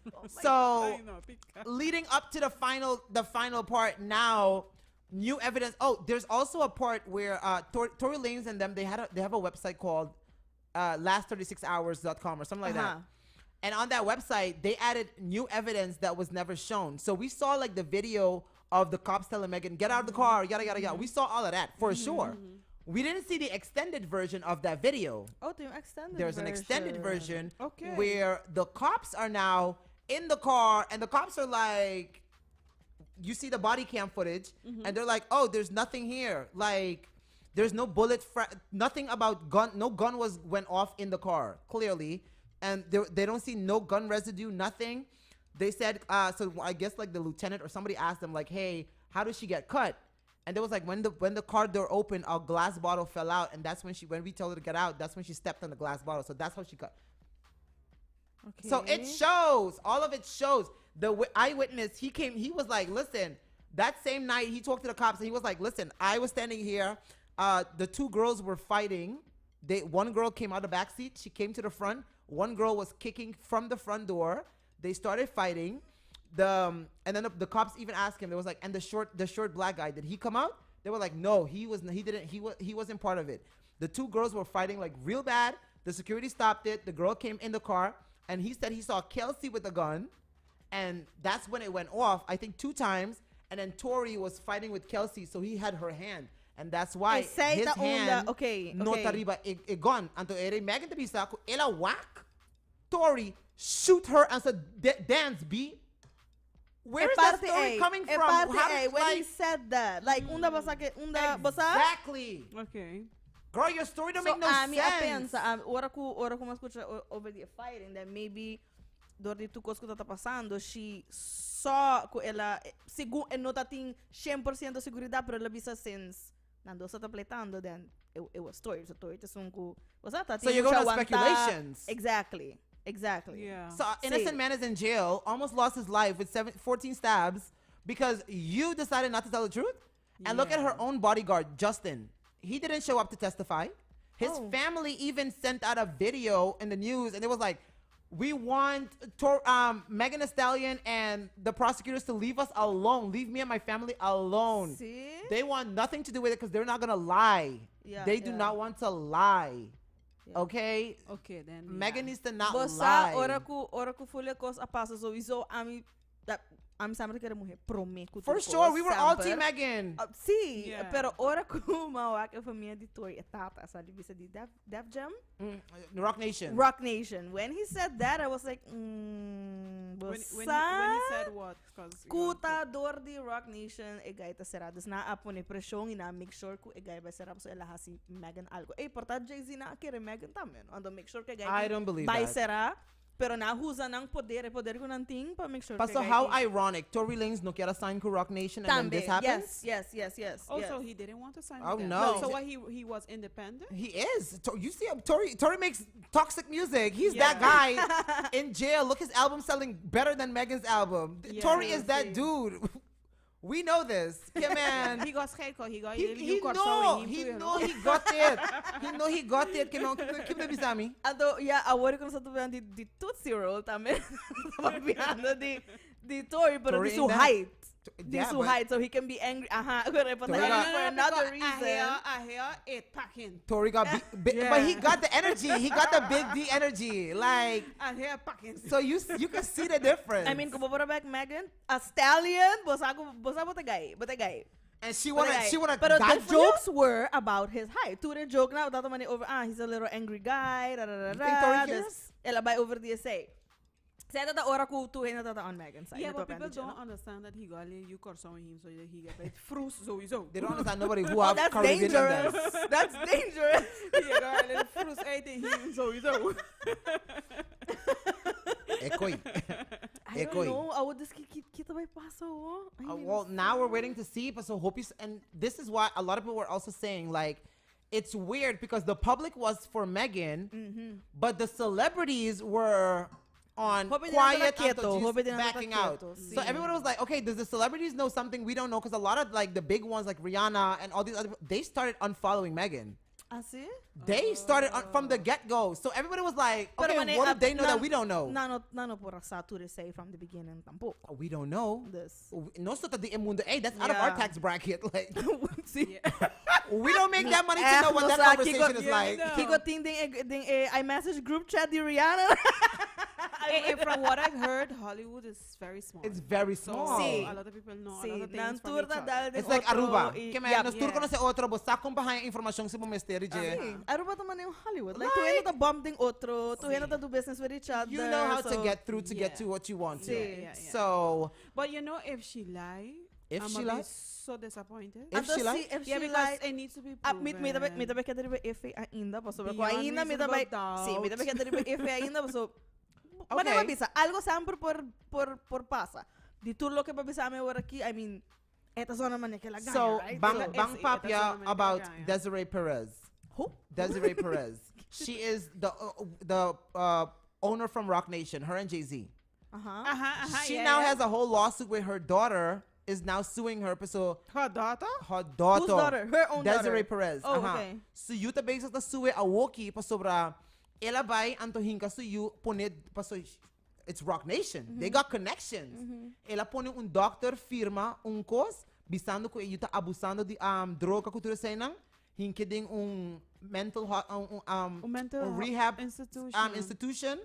So I know, because- leading up to the final part now, new evidence. Oh, there's also a part where Tory Lanez and them they have a website called last36hours.com or something like that. And on that website, they added new evidence that was never shown. So we saw like the video of the cops telling Megan, get out of the car, yada, yada, yada. We saw all of that for sure. We didn't see the extended version of that video. Oh, the extended There's an extended version Okay. where the cops are now in the car, and the cops are like, you see the body cam footage, and they're like, oh, there's nothing here. Like, there's no nothing about gun. No gun went off in the car, clearly. And they don't see no gun residue, nothing. They said, so I guess like the lieutenant or somebody asked them like, hey, how did she get cut? And there was like, when the car door opened, a glass bottle fell out. And that's when we told her to get out, that's when she stepped on the glass bottle. So that's how she cut. Okay. So it shows, all of it shows. The eyewitness, he was like, listen, that same night he talked to the cops and he was like, listen, I was standing here. The two girls were fighting. One girl came out the back seat. She came to the front. One girl was kicking from the front door. They started fighting. And then the cops even asked him. They was like, and the short black guy, did he come out? They were like, no, he wasn't part of it. The two girls were fighting like real bad. The security stopped it. The girl came in the car, and he said he saw Kelsey with a gun, and that's when it went off. I think 2 times, and then Tori was fighting with Kelsey, so he had her hand, and that's why his hand no tariba a gun. Anto ere Megan tabisa ko ela whack Tori shoot her and said dance B. Where is that story coming from? When he said that, like unda basa exactly. Okay. Girl, your story don't make no sense. Pensa, ora ko mas escucha over the fighting that maybe door de tu coisa que tá passando, she saw ko ela seguro não tá tem 100% seguridade, pero ela bisa since nando sa tá pletando, then it was story. So story tasung ko wasa tá. So you're going to speculations. Exactly. Yeah. So innocent man is in jail, almost lost his life with 14 stabs because you decided not to tell the truth. And look at her own bodyguard, Justin. He didn't show up to testify. His family even sent out a video in the news, and it was like, we want Megan Thee Stallion and the prosecutors to leave us alone. Leave me and my family alone. See? They want nothing to do with it because they're not going to lie. They do not want to lie. Okay? Okay, then. Megan needs to not Bosa, lie. ora ko fully cause a passa so iso I'm sempre quero morrer prometo. For sure, we were all team Megan. Sim, pero ora ko mawak a família de Tori etata, sabe bisa de Def Jam? Rock Nation. Rock Nation. When he said that, I was like, when he said what? Kuta dor di Rock Nation, egay ta serados na apone pressão e na make sure ku egay ba serap so ela hasi Megan algo. Portanto Jay-Z na kere Megan também. Ando make sure que egay. I don't believe vai that. será. Pero na usa ng poder ko ng ting para make sure. But so how ironic. Tory Lanez no quiera sign con Rock Nation and then this happens? Yes. Also, he didn't want to sign Oh, with them. no. So what, he was independent? He is. You see him, Tory makes toxic music. He's that guy in jail. Look, his album selling better than Megan's album. Tory is that dude. We know this. Yeah, man. He got scared because he got He know he got it. He know he got it. Keep the bisami. Ado, agora que nós estamos vendo de Tootsie Roll também. Estamos vendo de Tory, pero de su height. De su height, so he can be angry. Agora for another reason. I hear it packing. Tory got but he got the energy. He got the big D energy. Like, I hear packing. so you can see the difference. I mean, kung babara back Megan, a stallion, bosa guy. And she wanna But die the for you? jokes were about his height. To the joke now, that money over. He's a little angry guy. You think Tory cares? Ela by over the say. Say that the oracle to him that on Megan's side. Yeah, but people don't understand that he got you cursing him so that he get paid fruits so. They don't understand nobody who have That's Caribbean dangerous. numbers. That's dangerous. He got little fruits eating him so. Ekoi. I don't know. I would just kita by paso. Well, now we're waiting to see. But so hope you. And this is why a lot of people were also saying like, it's weird because the public was for Megan, but the celebrities were on quiet until she's backing out. So everyone was like, okay, does the celebrities know something we don't know? Because a lot of like the big ones like Rihanna and all these other, they started unfollowing Megan. See? They started from the get-go. So everybody was like, okay, what did they know that we don't know? No, por Saturday say from the beginning tampoco. We don't know. This. No sota de emundo. Hey, that's out of our tax bracket. Like, See? we don't make that money to know what that conversation is like. Kiko ting ding I message group chat di Rihanna. From what I've heard, Hollywood is very small. It's very So small. Sí. a lot of people know a Sí, lot of things nan from tour each na other. dahil It's din like otro, Aruba. i- Kaya yup. nas tour ko na sa otro, boss sakong bahay informasyon sa mystery Sí, Aruba naman yung Hollywood. Like, Like- tuwin na bomb ding otro, tuwin na do business with each other. You know how to so- get through to get Yeah. to what you want to. Sí. Yeah. So, But you know, if she lie, if I'm she gonna be lies, so disappointed. If she lies? If Yeah, she because lies, it needs to be mit proven. me dapat kada riba ife ainda pa so ko Beyond ainda mi reasonable dapat doubt. sí mi dapat kada riba ife ainda pa so Okay. Whatever bisa algo sempre por pasa di tur lo que pa bisa me war aquí I mean esta zona man que la gana so right bang so, bang it's- papia that's what I'm about gonna- Desiree Perez. who Desiree Perez. She is the owner from Rock Nation. Her and Jay-Z. She yeah, now yeah. has a whole lawsuit with her daughter. Is now suing her. So her daughter. her daughter, whose daughter her own Desiree daughter Perez. oh okay So you ta basic ta sue a woki pa sobra. Ela bay anto hinka so you poned pa so it's Rock Nation. They got connections. Ela pone un doctor firma un cos bisando ko you ta abusando di droga cultura senang hinke ding un mental Mental rehab institution. institution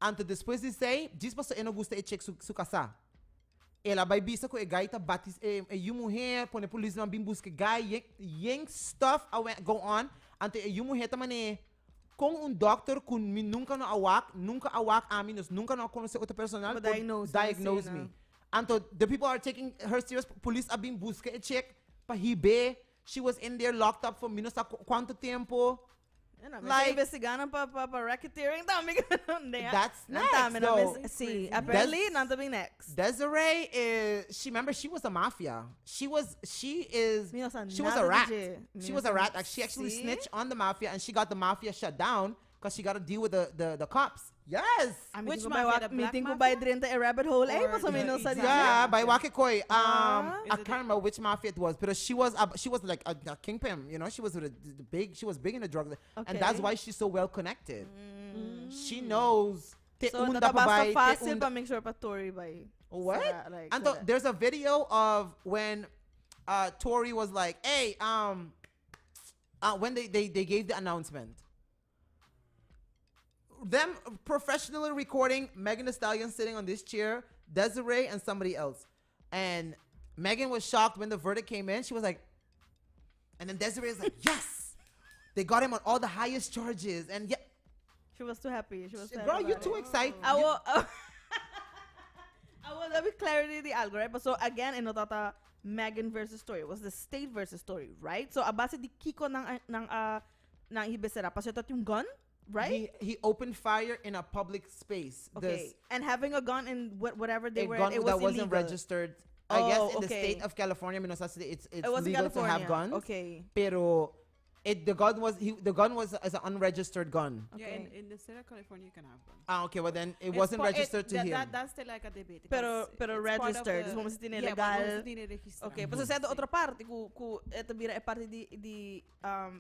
anto depois de say diz pa so eno gusta e check su casa. Ela vai bisa ko e guy ta batis e mulher pone polícia na bim busca guy yang stuff go on ante e mulher ta mane com doctor kun mi nunca awak a mim nunca no conhece outra personal But diagnose me. Anto the people are taking her serious. Police a bim busca e check pa hibe. She was in there locked up for minus quanto tempo. like investigando pa racketeering dami That's next, though. see apparently nanta bing next Desiree is she was a mafia. She was a rat. She was a rat. Like she actually See? snitched on the mafia and she got the mafia shut down because she got to deal with the cops. Yes. Which ko mafia? The black meeting ko mafia? by drin ta a rabbit hole eh Or pa so the- no sa exactly. Yeah, by Wakikoi. I Is it can't remember which mafia it was, but she was like a kingpin. You know, she was with the big. She was big in the drug, and that's Okay. why she's so well connected. She knows. Te so unda tata pa bay, basta te fácil unda- pa make sure pa Tory by What? like, And sa- there's a video of when Tory was like, "Hey, when they gave the announcement, them professionally recording Megan Thee Stallion sitting on this chair, Desiree and somebody else, and Megan was shocked when the verdict came in. She was like, and then Desiree is like, yes, they got him on all the highest charges, and yeah, she was too happy she was too girl, happy you're about too it. excited. I will I will have clarity the algorithm. But so again, in tata Megan versus Tory it was the state versus Tory, right? So abase di Kiko ng hibesera pa so ito yung gun, right? He opened fire in a public space. Okay, and having a gun in whatever they A were, gun it was that wasn't illegal. registered. I guess Oh, in the okay. state of California, it's It was in legal to have California. guns. Okay. Pero the gun was as an unregistered gun. Yeah, Okay. in the state of California, you can have one. Okay, well then it It's wasn't part- registered to him. That's still like a debate. Pero because it's part of registered. the- Vamos a tener yeah, legal. vamos a tener registrado. Okay, pero sa outra parte, ku ito bira é parte di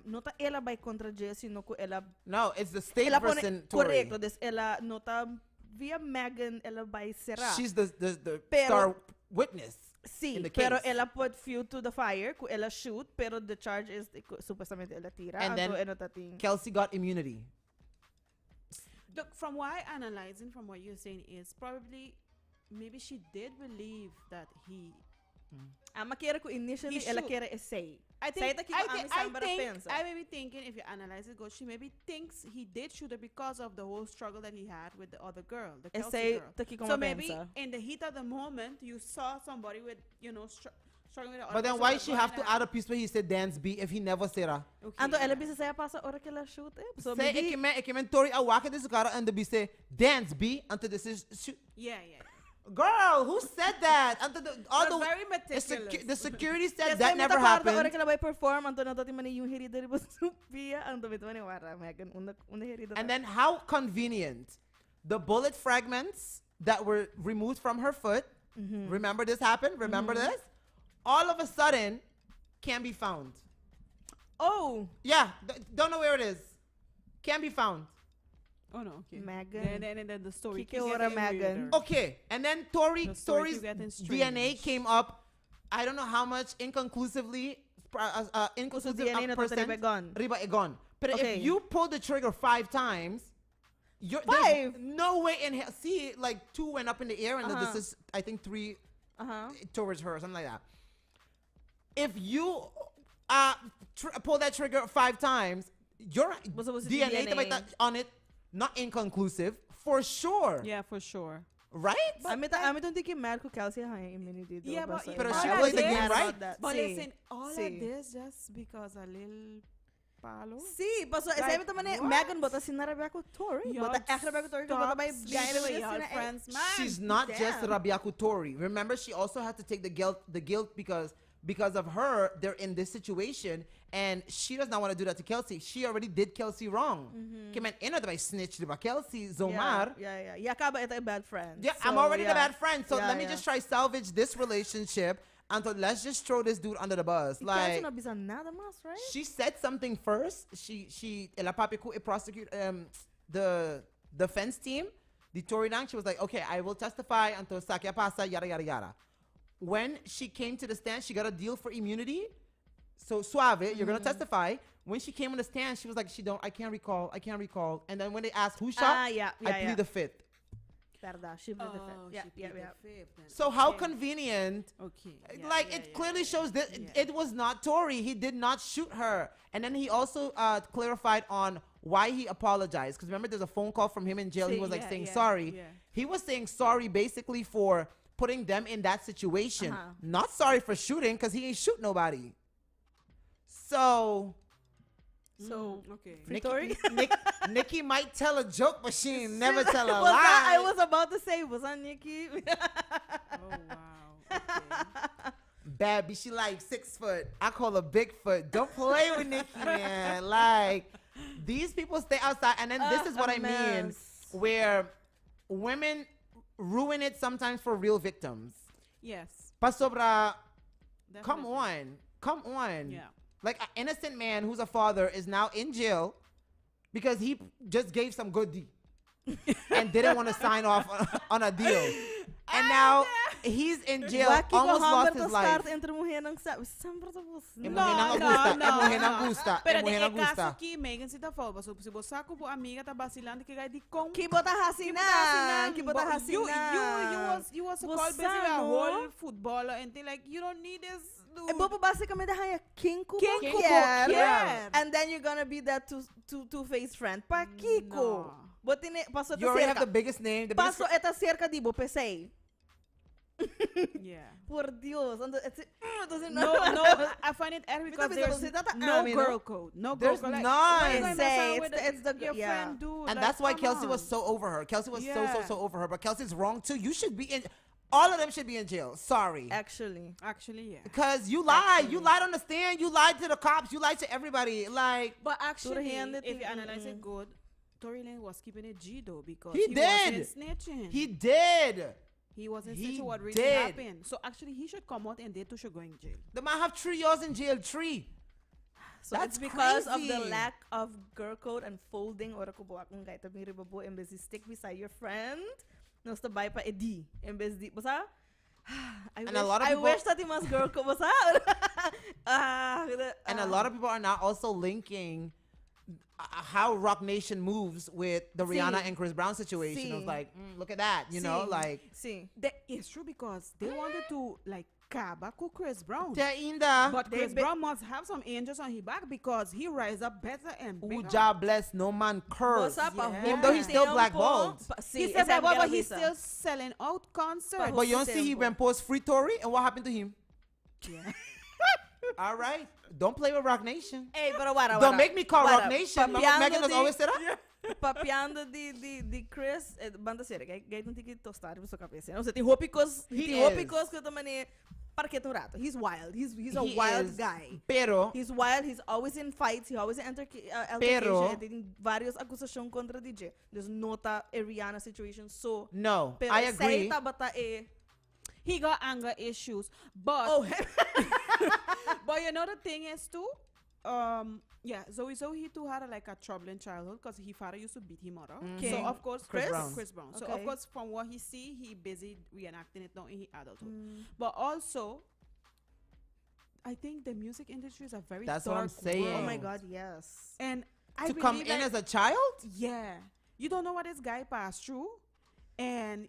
nota ela by contra Jess, sino ku ela No, it's the state ela versus pone Tory. correcto, des ela nota via Megan ela by Sera. She's the Pero- star witness. Sí, in the pero case. ela put fuel to the fire, ku ela shoot, pero the charge is supostamente ela tira. And then ano tating. Kelsey got immunity. Look, from what I analyzing from what you're saying is probably maybe she did believe that he. Makera ko initially He ela shoot. kera essay. I Say think that keep on Sambara pensa. I may be thinking if you analyze it, good, she maybe thinks he did shoot her because of the whole struggle that he had with the other girl, the Kelsey Essay girl. taki ko So maybe mapensa. in the heat of the moment, you saw somebody with struggling with the other But then person why with she gun have in to her add a hand. piece where he said dance B if he never said her? Okay, Anto ela yeah. bisa saya pasa ora que ela shoot So Say maybe ekimen Tory awake this cara and the be say dance B until this is Yeah. girl who said that until all They're the very meticulous. the security said yes, that kaya never mita parda happened. ora que ela vai perform anto na tati mani yung herida ribo supia anto mito mani wara Megan una herida. And then how convenient the bullet fragments that were removed from her foot. Remember this happened? Remember this? All of a sudden can be found. Oh, Yeah, don't know where it is. Can be found. Oh no, okay. Megan. Then the story. Kike keeps ora getting Megan. weirder. Okay, and then Tory's The story keep getting DNA strange. came up. I don't know how much inconclusively, inclusive DNA na percent. totally gun. Riba egon. But Okay. if you pull the trigger 5 times, There's no way in hell. See, like 2 went up in the air, and then Uh-huh. this is, I think, 3 Uh-huh. towards her, something like that. If you pull that trigger 5 times, your Was it DNA, DNA? on it, not inconclusive, for sure. Yeah, for sure. Right? Ami don't think you're mad ko Kelsey high immunity. though, Yeah, but basta- Pero all she of plays the this- game right. But Sí. listen, all Sí. of this just because a little palo. Sí, pasó, Like, esa también what? Megan bota sin Rabia ko Tori. Y'all Bota ek Rabia ko Tori, bota by stop guy sleeping na with your friends, man. She's not just Damn. Rabiaku Tori. Remember, she also had to take the guilt because of her, they're in this situation, and she does not want to do that to Kelsey. She already did Kelsey wrong. Kaya man, ina ba snitch diba Kelsey Zomar? Yeah. Yakaba ito a bad friend. Yeah, So, I'm already yeah. the bad friend. So Yeah, let me yeah. just try salvage this relationship until let's just throw this dude under the bus. Kelsey Like, no bisa nada mas, right? she said something first. She ela papi ko prosecute the defense team, the Tory Dang. She was like, okay, I will testify until sakya pasa yada yada yada. When she came to the stand, she got a deal for immunity. So suave, you're gonna testify. When she came on the stand, she was like, I can't recall. And then when they asked who shot, Yeah. I plead the fifth. Verdad, she plead the fifth. Yeah. So how convenient. Okay. Like it clearly shows that it was not Tory. He did not shoot her. And then he also clarified on why he apologized. Because remember, there's a phone call from him in jail. He was like saying sorry. Yeah. He was saying sorry basically for putting them in that situation. Uh-huh. Not sorry for shooting because he ain't shoot nobody. So Okay. Free Tory? Nikki might tell a joke, but she ain't never tell a Was that, I lie. was about to say, was that Nikki? Oh wow. Okay. Bad, she like 6 foot. I call her Bigfoot. Don't play with Nikki, man. Like, these people stay outside. And then this is what I mean, where women ruin it sometimes for real victims. Yes. Pasobra, come definitely. on. Yeah. Like, an innocent man who's a father is now in jail because he just gave some good deed and didn't want to sign off on a deal. And now he's in jail, almost lost his life. Entre mujer ng sempre to bus. E mujer não gusta. Pero E mujer de não caso gusta. que Megan se tá falando, se você saco por amiga tá vacilando que vai de com Que bota hasina. Que bota hasina. You was so Você called busy with a não? whole footballer and they like you don't need this dude. E bobo basicamente haya quem kubo Quem kubo quer. quer. And then you're gonna be that two-faced friend. Pa Kiko. No. Botine, paso You eta already have the cerca. biggest name. The biggest Paso eta cerca di bo pesei. Yeah. Por Dios. No, I find it epic because Mita, there's mita, mita, no mita, girl code. No girl There's code. Like, none. why you gonna Say, mess around it's with the- it's the- your yeah. friend dude. And Like, that's why come Kelsey was on. so over her. Kelsey was Yeah. so over her. But Kelsey's wrong too. You should be in. All of them should be in jail. Sorry. Actually. Actually, yeah. Because you lied. Actually. You lied on the stand. You lied to the cops. You lied to everybody. Like, But actually, hand it if to- you analyze it good, Tory Lane was keeping it G though because He did. wasn't snitching. he did. He wasn't he snitching what really did. happened. So actually, he should come out and they too should go in jail. The man have 3 years in jail. 3. So That's it's because of the crazy. lack of girl code and folding or kubo akong guy tabi ribabo imbes di stick beside your friend. Nos to buy pa edi imbes di basa. And a lot of I people- wish that he must girl code basa. And a lot of people are now also linking how Rock Nation moves with the Rihanna and Chris Brown situation. It was like, look at that, you know, like. see. It's true because they wanted to like Kabako Chris Brown. They're in the. But Chris Brown must have some angels on his back because he rise up better and bigger. Uja bless, no man curse. Basa pa Yeah. whole Even though he's still tempo, blackballed. see, He said esa that, but ang he's visa. still selling out concerts. But you don't see he Tempo. went post free Tory, and what happened to him? Yeah. All right, don't play with Rock Nation. Hey, pero wara, Don't wara. make me call Wara, Rock Nation. Remember papiando Megan was di- always said that. Papiando di Chris, banda séria, gay não tem que tostar na sua cabeça. Não sei, tem hopicos He que eu também parqueto rato. He's wild. He's a He wild is. guy. Pero He's wild. He's always in fights. He always in altercation. Pero- Tem várias acusações contra DJ. There's nota a Rihanna situation. So, no, pero I agree. Sa bata He got anger issues. But oh, but you know the thing is too, yeah, Zoe he too had like a troubling childhood because his father used to beat him mother. Okay. So of course Chris Chris Brown. Brown. So Okay. of course from what he see, he busy reenacting it now in his adulthood. But also, I think the music industry is a very That's what I'm dark saying. world. oh my God, yes. And I To come believe in that- as a child? yeah. you don't know what this guy passed through, and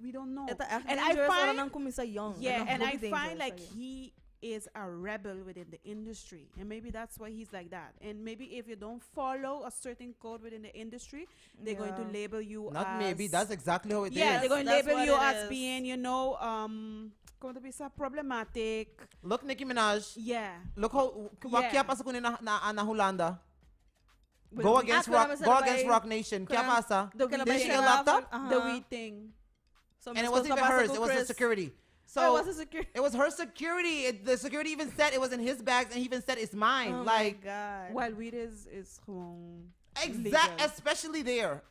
we don't know. Ito echt And I dangerous find- nang kumisa young. Yeah, and I really find dangerous, like like, he is a rebel within the industry, and maybe that's why he's like that. And maybe if you don't follow a certain code within the industry, they're going to Yeah. label you Not as maybe. That's exactly how it is. yeah, they're going to That's label what you it as is. being, going to be so problematic. Look, Nicki Minaj. Yeah. Look how Yeah. kya pasa kunin na Holanda. With Go the against Ah, Rock. kaya Go masarap against ay- Rock Nation. Kya kaya- pasa? The Kaya weed Did ba she thing. get locked up? The weed thing. So, And it mas wasn't even papasa hers. ko, It was the Chris. security. Oh, So it was the security. it was her security. The security even said it was in his bags, and he even said it's mine. Oh like my God. While weed is exact, legal. especially there.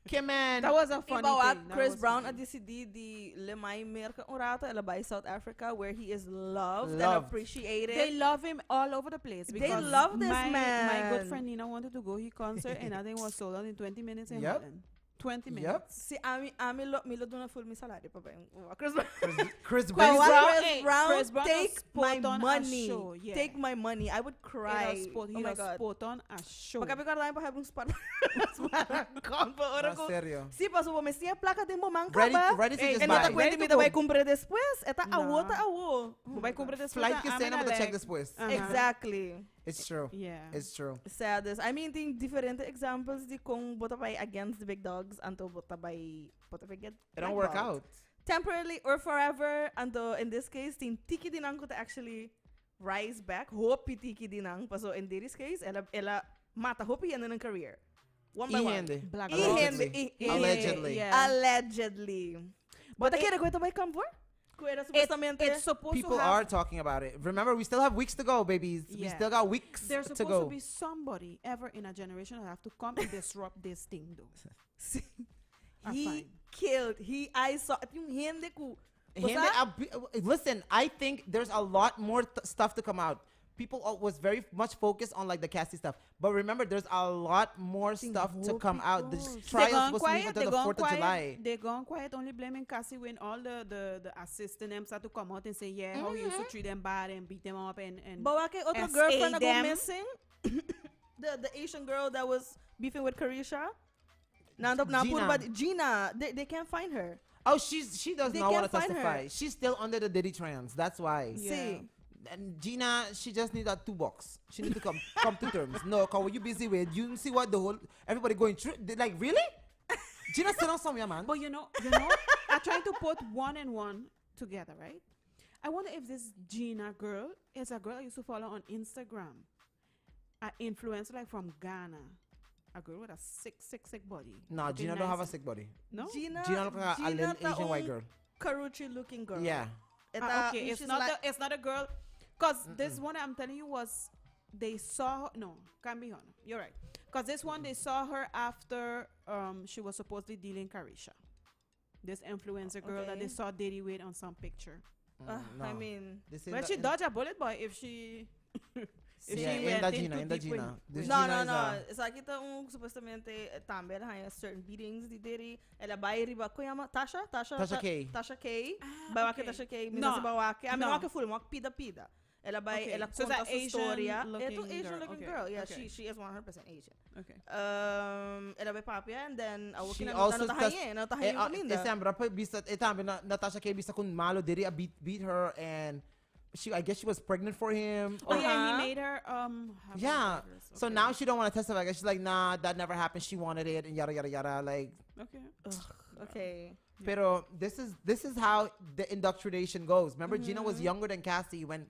Kim and That was a funny Iba thing. That Chris was Brown funny. at the lemay merka orata ela by South Africa where he is loved and Loved. appreciated. They love him all over the place. They Because love this my good man. friend Nina wanted to go his concert, and I think was sold out in 20 minutes in Yep. Holland. 20 Yep. minutes. Si Ami Milo duna full mi salary pa ba yung Chris Brown. Chris But Brown. what Hey, Chris Brown, Chris Brown take was my put on a money. show, yeah. Take my money. I would cry. He Oh my was God. put on a show. Magkabigyan tayo pa habang spot. Spot pa ora No, ko. serio. Si paso po, may siya plaka din mo, mangka Ready, ba? ready to Hey, just And buy. nata Ready kwente to mi go. dabay kumpre después. Eta Nah. awo ta awo. Vai comprar después Flight a que cena, Amina but check Leg. this pues. Uh-huh. Exactly. It's true. Yeah. It's true. Saddest. I mean, ting different examples di kung bota bay against the big dogs anto bota bay get It don't work blackballed. out. Temporarily or forever anto in this case ting tiki dinang ko to actually rise back. Hope tiki dinang paso in this case ela mata hope yan ng career. One by one. Ihende. Black Allegedly. Allegedly. Yeah. Allegedly. But kaya kwento bay come for? Kuya supostamente. It's supposed People to have. are talking about it. Remember, we still have weeks to go, babies. We Yeah. still got weeks There's to supposed go. to be somebody ever in a generation that have to come and disrupt this thing, though. I'm he fine. killed. I saw yung hindi ko. Hindi, listen, I think there's a lot more stuff to come out. People was very much focused on like the Cassie stuff, but remember, there's a lot more stuff to come out. The trial is supposed to be until the 4th of July. They gone quiet, only blaming Cassie when all the assistant them start to come out and say, yeah, how you used to treat them bad and beat them up and Bawa kay otro SA girlfriend na go them. missing. the Asian girl that was beefing with Carisha. Gina. Gina. They can't find her. Oh, she does They not want can't to find her. testify. She's still under the Diddy trans. That's why. Yeah. See. And Gina, she just need that 2 box. She need to come to terms. No, cause what you busy with? You see what the whole everybody going through? They like really? Gina still on some man. But you know, I'm trying to put one and one together, right? I wonder if this Gina girl is a girl I used to follow on Instagram, an influencer like from Ghana, a girl with a sick body. No, Looking Gina don't have a nice. sick body. No. Gina Gina look like a little Asian white girl. Karuchi looking girl. Yeah. Okay, it's she's not like- it's not a girl, cause this one I'm telling you was they saw her, no, can't be her. You're right, cause this one they saw her after she was supposedly dealing Carisha, this influencer girl that Okay. they saw Diddy with on some picture. No. I mean, This is Well, she dodged a bullet, boy. If she if yeah, she in went the in Gina, too in the deep with- Gina. This no, Gina no, is no. Sa kita supostamente tambe na certain beatings di Diddy. Ela bay riba ko yama Tasha K. Tasha K. Ah, Bawake okay. Tasha K. No, Minsan si bawake. I mean, no. wake full mo pida. Ela bay Okay, ela so conta it's sa a storya. Asian-looking Ito Asian girl. looking Okay, girl. Yeah, okay. she is 100% Asian. Okay. Ela bay papia and then She awaki na also tahayin yung kalinda. Sembra pa bisa etambe na Natasha K bisa kun malo Diddy beat her and I guess she was pregnant for him. Oh yeah, Uh-huh. he made her have Yeah. burgers. So Okay. now she don't want to testify. She's like, nah, that never happened. She wanted it and yada yada yada. Like, Okay. Okay. Yeah. pero this is how the indoctrination goes. Remember, Gina was younger than Cassie when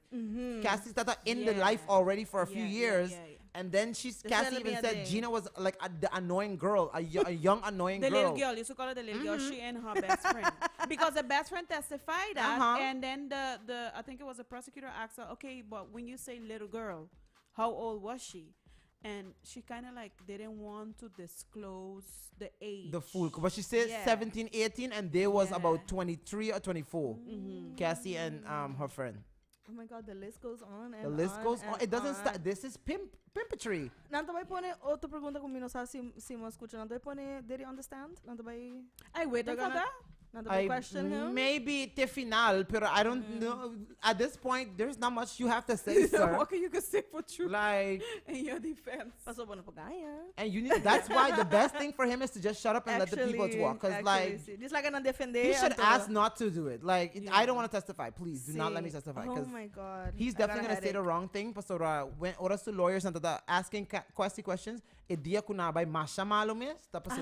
Cassie's tata in the Yeah. life already for a few Yeah, years. yeah, yeah. And then Cassie gonna be even a said thing. Gina was like the annoying girl, a young annoying The girl. little girl, you used to call her the little girl. She and her best friend, because the best friend testified that, Uh-huh. and then the I think it was the prosecutor asked her, okay, but when you say little girl, how old was she? And she kind of like didn't want to disclose the age. The fool. But she said Yeah. 17, 18, and they was Yeah. about 23 or 24. Mhm. Cassie and her friend. Oh my God, the list goes on and The list on goes on. and It doesn't on. stop. This is pimpetry. Nanto bay pone outra pergunta kung mino sa si mo escucha. Nanto bay pone, did you understand? Nanto bay I waited They're for gonna- that. Not to question him. Maybe te final, pero I don't know. At this point, there's not much you have to say, sir. What can you can say for truth Like, in your defense? Pasok mo na pagaya. and you need. That's why the best thing for him is to just shut up and let the people talk. Cause like, just like an defende. he should ask not to do it. Like, I don't want to testify. Please do not let me testify. Oh Cause my God. he's I definitely got a gonna say the headache. wrong thing. Pastora, when oras to lawyers and asking questions, dia kunabay masha malo mes. Tapos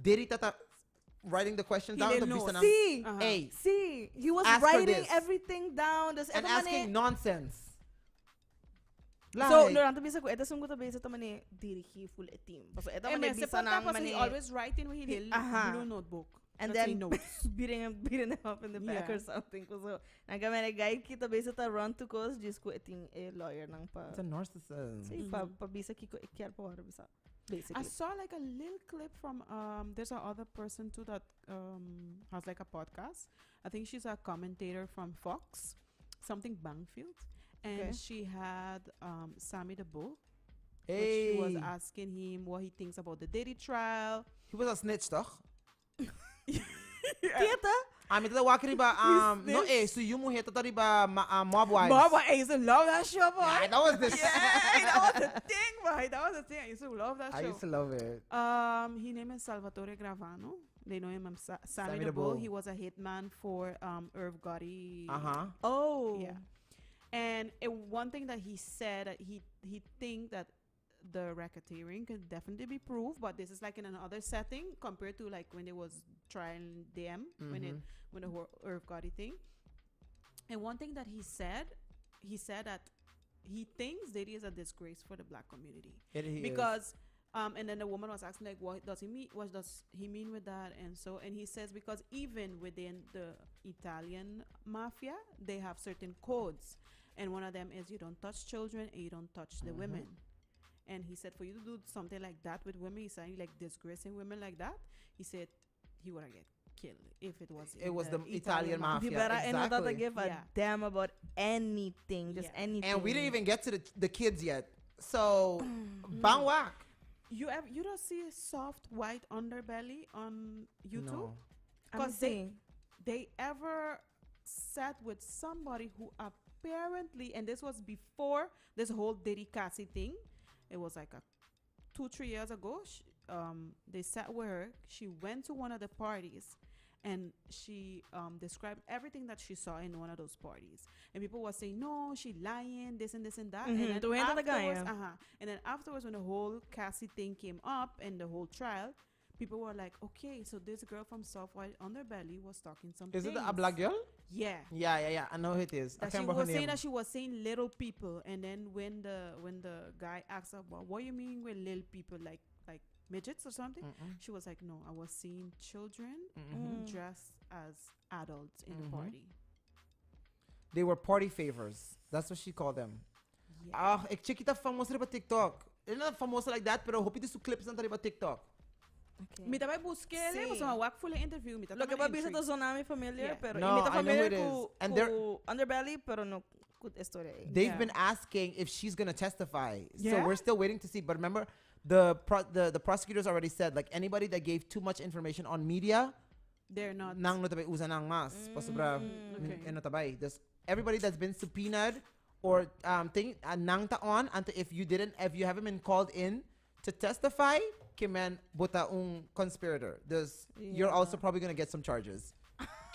Diddy tata writing the questions He down. didn't to know. bisa ng, See, hey, see, he was Ask for writing this. everything down. and asking nonsense. Like, So, no, nanto bisa ko, ito sungguh tabi sa tamani dirihi full etim. So, ito And man Mr. bisa nang Papa, he mani, always writing with his blue notebook. and That's then he notes. beating him up in the back Yeah. or something. So, nagamay guide kita bisa ta run to cause just ko iting lawyer nang pa. it's a narcissism. See, pa bisa kiko ikyar pa wala bisa. I Basically. saw like a little clip from there's a other person too that has like a podcast. I think she's a commentator from Fox, something Bangfield, and Okay. she had Sammy the Bull, which Hey, she was asking him what he thinks about the Diddy trial. he was a snitch, toch? Tiyata? Ami tata wakiri ba no so you mo heta tari ba mob wives. Boy, I used to love that show, boy. Yeah, that was the Yeah, that was the thing, boy. That was the thing. I used to love that I show. used to love it. His name is Salvatore Gravano. They know him as Sammy the the Bull. Bull. He was a hitman for Irv Gotti. Oh. Yeah. And one thing that he said that he think that the racketeering could definitely be proved, but this is like in another setting compared to like when they was trying them when the whole Irv Gotti thing. And one thing that he said that he thinks Diddy is a disgrace for the black community because and then the woman was asking like what does he mean with that, and he says because even within the Italian mafia they have certain codes, and one of them is you don't touch children and you don't touch the women. And he said for you to do something like that with women, he's saying like disgracing women like that, he said he would get killed if it was the Italian mafia. You better not Exactly. give a damn about anything, just anything. And we didn't even get to the kids yet. So bang whack. You don't see a soft white underbelly on YouTube? No. Because they ever sat with somebody who apparently, and this was before this whole Diddy Cassie thing, it was like 2-3 years ago, they sat with her, she went to one of the parties, and she described everything that she saw in one of those parties. And people were saying, no, she lying, this and this and that. And then afterwards, when the whole Cassie thing came up and the whole trial, people were like, okay, so this girl from Soft White Underbelly was talking something. Is it a black girl? Yeah. Yeah. I know who it is. I That can't she remember her was saying name. that she was saying little people, and then when the guy asked her, well, what you mean with little people, like midgets or something? She was like, no, I was seeing children dressed as adults in the party. They were party favors. That's what she called them. Yeah. Ik check it famoso riba TikTok. Not famoso like that, pero hope it is clips na riba TikTok. Okay. Me também busquei, Sim. mas uma work full interview. Lo que ba bisa to zonami familiar, Yeah. pero No, imita I know who familiar it is. ku And underbelly, pero no good story. They've Yeah. been asking if she's gonna testify. So Yeah? we're still waiting to see. But remember, the prosecutors already said like anybody that gave too much information on media, They're not. nang no tabay usa nang mas. Pasobra Okay. no tabay. There's everybody that's been subpoenaed or nang taon until if you haven't been called in to testify, kiman buta conspirator. You're also probably gonna get some charges.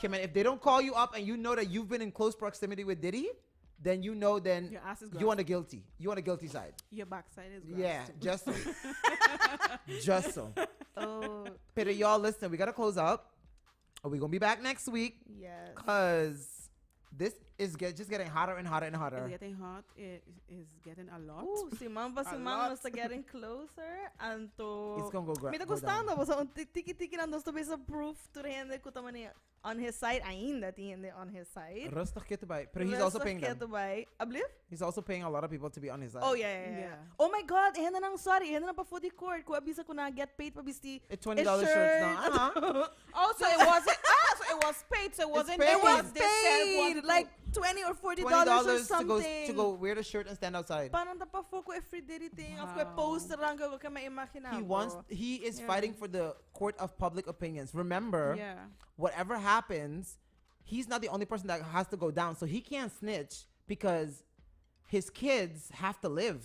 Kiman, if they don't call you up and you know that you've been in close proximity with Diddy, then you know Your ass is you want a guilty. You want a guilty side. Your backside is Yeah, grass too. just so. Just so. Oh, Pero y'all listen, we gotta close up. We're gonna be back next week. yes. Cause this is just getting hotter and hotter and hotter. It's getting hot. It is getting a lot. Ooh, si Mamba was getting closer. Anto. It's gonna go Me tá go down. gostando, basta tiki-tiki lang dosto bisa proof to rende ko tamani on his side, ainda tiende on his side. Rustig kito ba? But he's also paying them. Ablief? He's also paying a lot of people to be on his side. Oh, yeah. Yeah. Oh my God, ihanda nang sorry, ihanda nang pa foodie court. Kung abisa ko na get paid pa bisti. It's $20 shirts now. Also, it wasn't. So it was paid. So it wasn't. paid. It was they said paid what like $20 or $40 or $20 something. to go wear the shirt and stand outside. Parang tapafo ko every day thing. Of Wow. course, poster lang ko ka maimagine He is fighting for the court of public opinions. Remember, Yeah. whatever happens, he's not the only person that has to go down. So he can't snitch because his kids have to live.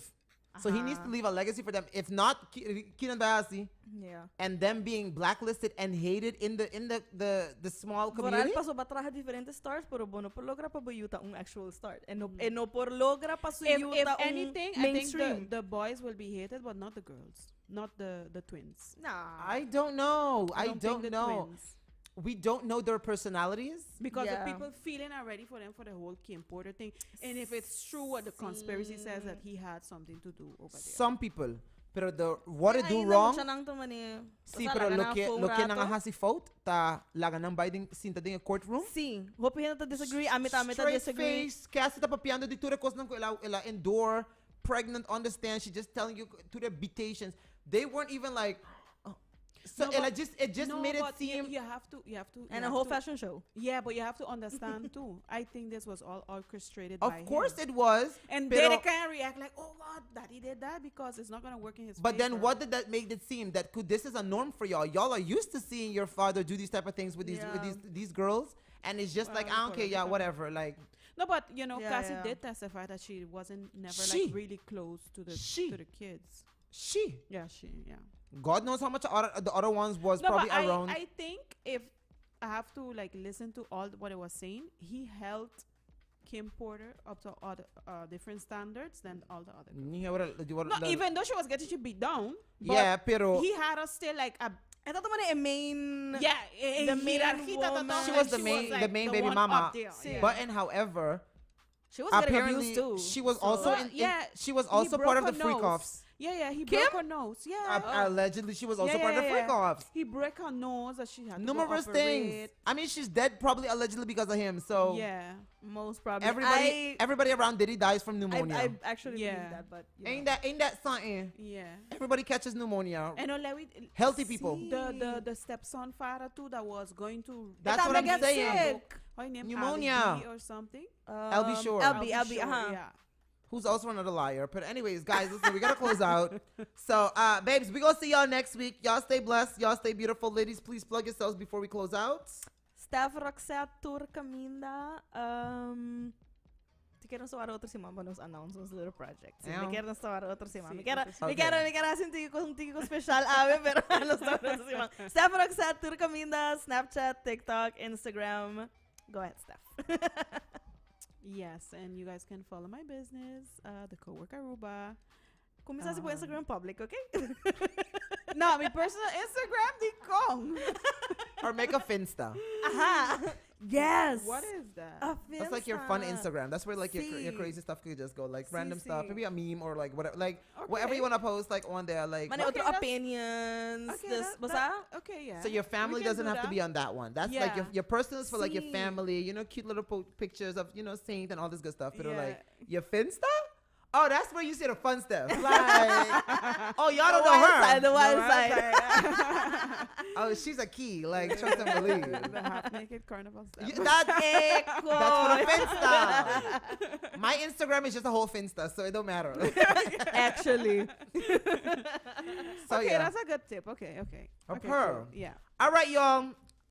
So he needs to leave a legacy for them. If not, Kiran Dayasi Yeah. and them being blacklisted and hated in the small community. Vooral pa so batraha diferentes stars, pero bono por logra pa boyuta un actual start. And no por logra pa If suyuta un anything, I mainstream. think the boys will be hated, but not the girls, not the twins. Nah. I don't know. I think don't the know. twins. We don't know their personalities. Because Yeah. the people feeling are ready for them for the whole Kim Porter thing. And if it's true what the conspiracy says that he had something to do over there. Some people. Pero what they do Ay, wrong. siya nang tumani. Sí, Basta pero laga lo que na na nga hasi fault ta laga nang Biden sinta ding courtroom. Sim. Hope to disagree. Amita Straight disagree. face, kasi ta papiando di ture kos nang ko ila endure, pregnant, understand. She just telling you to the betations. They weren't even like. So No, and but- it just No, made it but seem. you have to And you a whole have to- fashion show. Yeah, but you have to understand too. I think this was all orchestrated Of by course him. it was. And pero- they can't react like, oh God, Daddy did that because it's not gonna work in his But then favor. what did that make it seem? That this is a norm for y'all. Y'all are used to seeing your father do these type of things with Yeah. these girls, and it's just like, Well, I don't care, yeah, political. whatever. Like No, but you know, Yeah, Cassie yeah. did testify that she wasn't never She. like really close to the kids. she, Yeah, yeah. God knows how much the other ones was No, probably but around. I think if I have to like listen to all what it was saying, he held Kim Porter up to other different standards than all the other girls. No, even though she was getting she beat down, but yeah, pero he had us still like a Ito tumani a main. yeah, the main jerarquita woman. total, she like, was the main like the main baby one mama. up there, Sí. yeah. But and however, She was getting apparently abused too. she was So- also Well, she was he also part of broke the her freak nose. offs. Yeah, he Kim? broke her nose. Yeah. Allegedly, she was also Yeah, part of the yeah, freak yeah. offs. He broke her nose that she had Numerous to go things. operate. I mean, she's dead probably allegedly because of him. So Yeah. Most probably. everybody around Diddy dies from pneumonia. I actually Yeah. believe that, but you know. Ain't that something? Yeah. Everybody catches pneumonia. And like Healthy people. The stepson father too that was going to That's what I'm get saying. sick. how he named Pneumonia. Ali or something. I'll be sure. LB, Sure, uh-huh. Yeah. Who's also another liar. But anyways, guys, listen, we gotta close out. So, babes, we gonna see y'all next week. Y'all stay blessed. Y'all stay beautiful. Ladies, please plug yourselves before we close out. Steph Roxette Tour Caminda. Te quero soar outro semana para nos announce uns little projects. Yeah. Me quero soar outro semana. Sí, Me quero okay. me quero sentir contigo special ave, pero nos outro semana. Steph Roxette Tour Caminda, Snapchat, TikTok, Instagram. Go ahead, Steph. Yes, and you guys can follow my business, the Coworker Aruba. Começasse por Instagram public, okay? No, my personal Instagram, di kong. Or make a Finsta. Aha. Yes. What is that? A That's like your fun Finsta. Instagram. That's where like your Sí. crazy stuff could just go. Like Sí, random stuff. sí. Maybe a meme or like whatever. Like Okay. whatever you want to post like on there. Like Mane Okay, outro that's- opinions. Okay, This, that- basta? that- okay, yeah. so your family We can doesn't do have to that. be on that one. That's like Yeah. your personal is for like your Sí. family, you know, cute little pictures of, you know, saint and all this good stuff. But Yeah. like your Finsta? Oh, that's where you see the fun stuff. Like, oh, y'all don't know her. The wild side. Oh, she's a key. Like, trust and believe. The half naked carnival stuff. That's Echo. for the Finsta. My Instagram is just a whole Finsta, so it don't matter. Actually. So Okay, yeah. that's a good tip. Okay. A Okay, pearl. cool. Yeah. All right, y'all.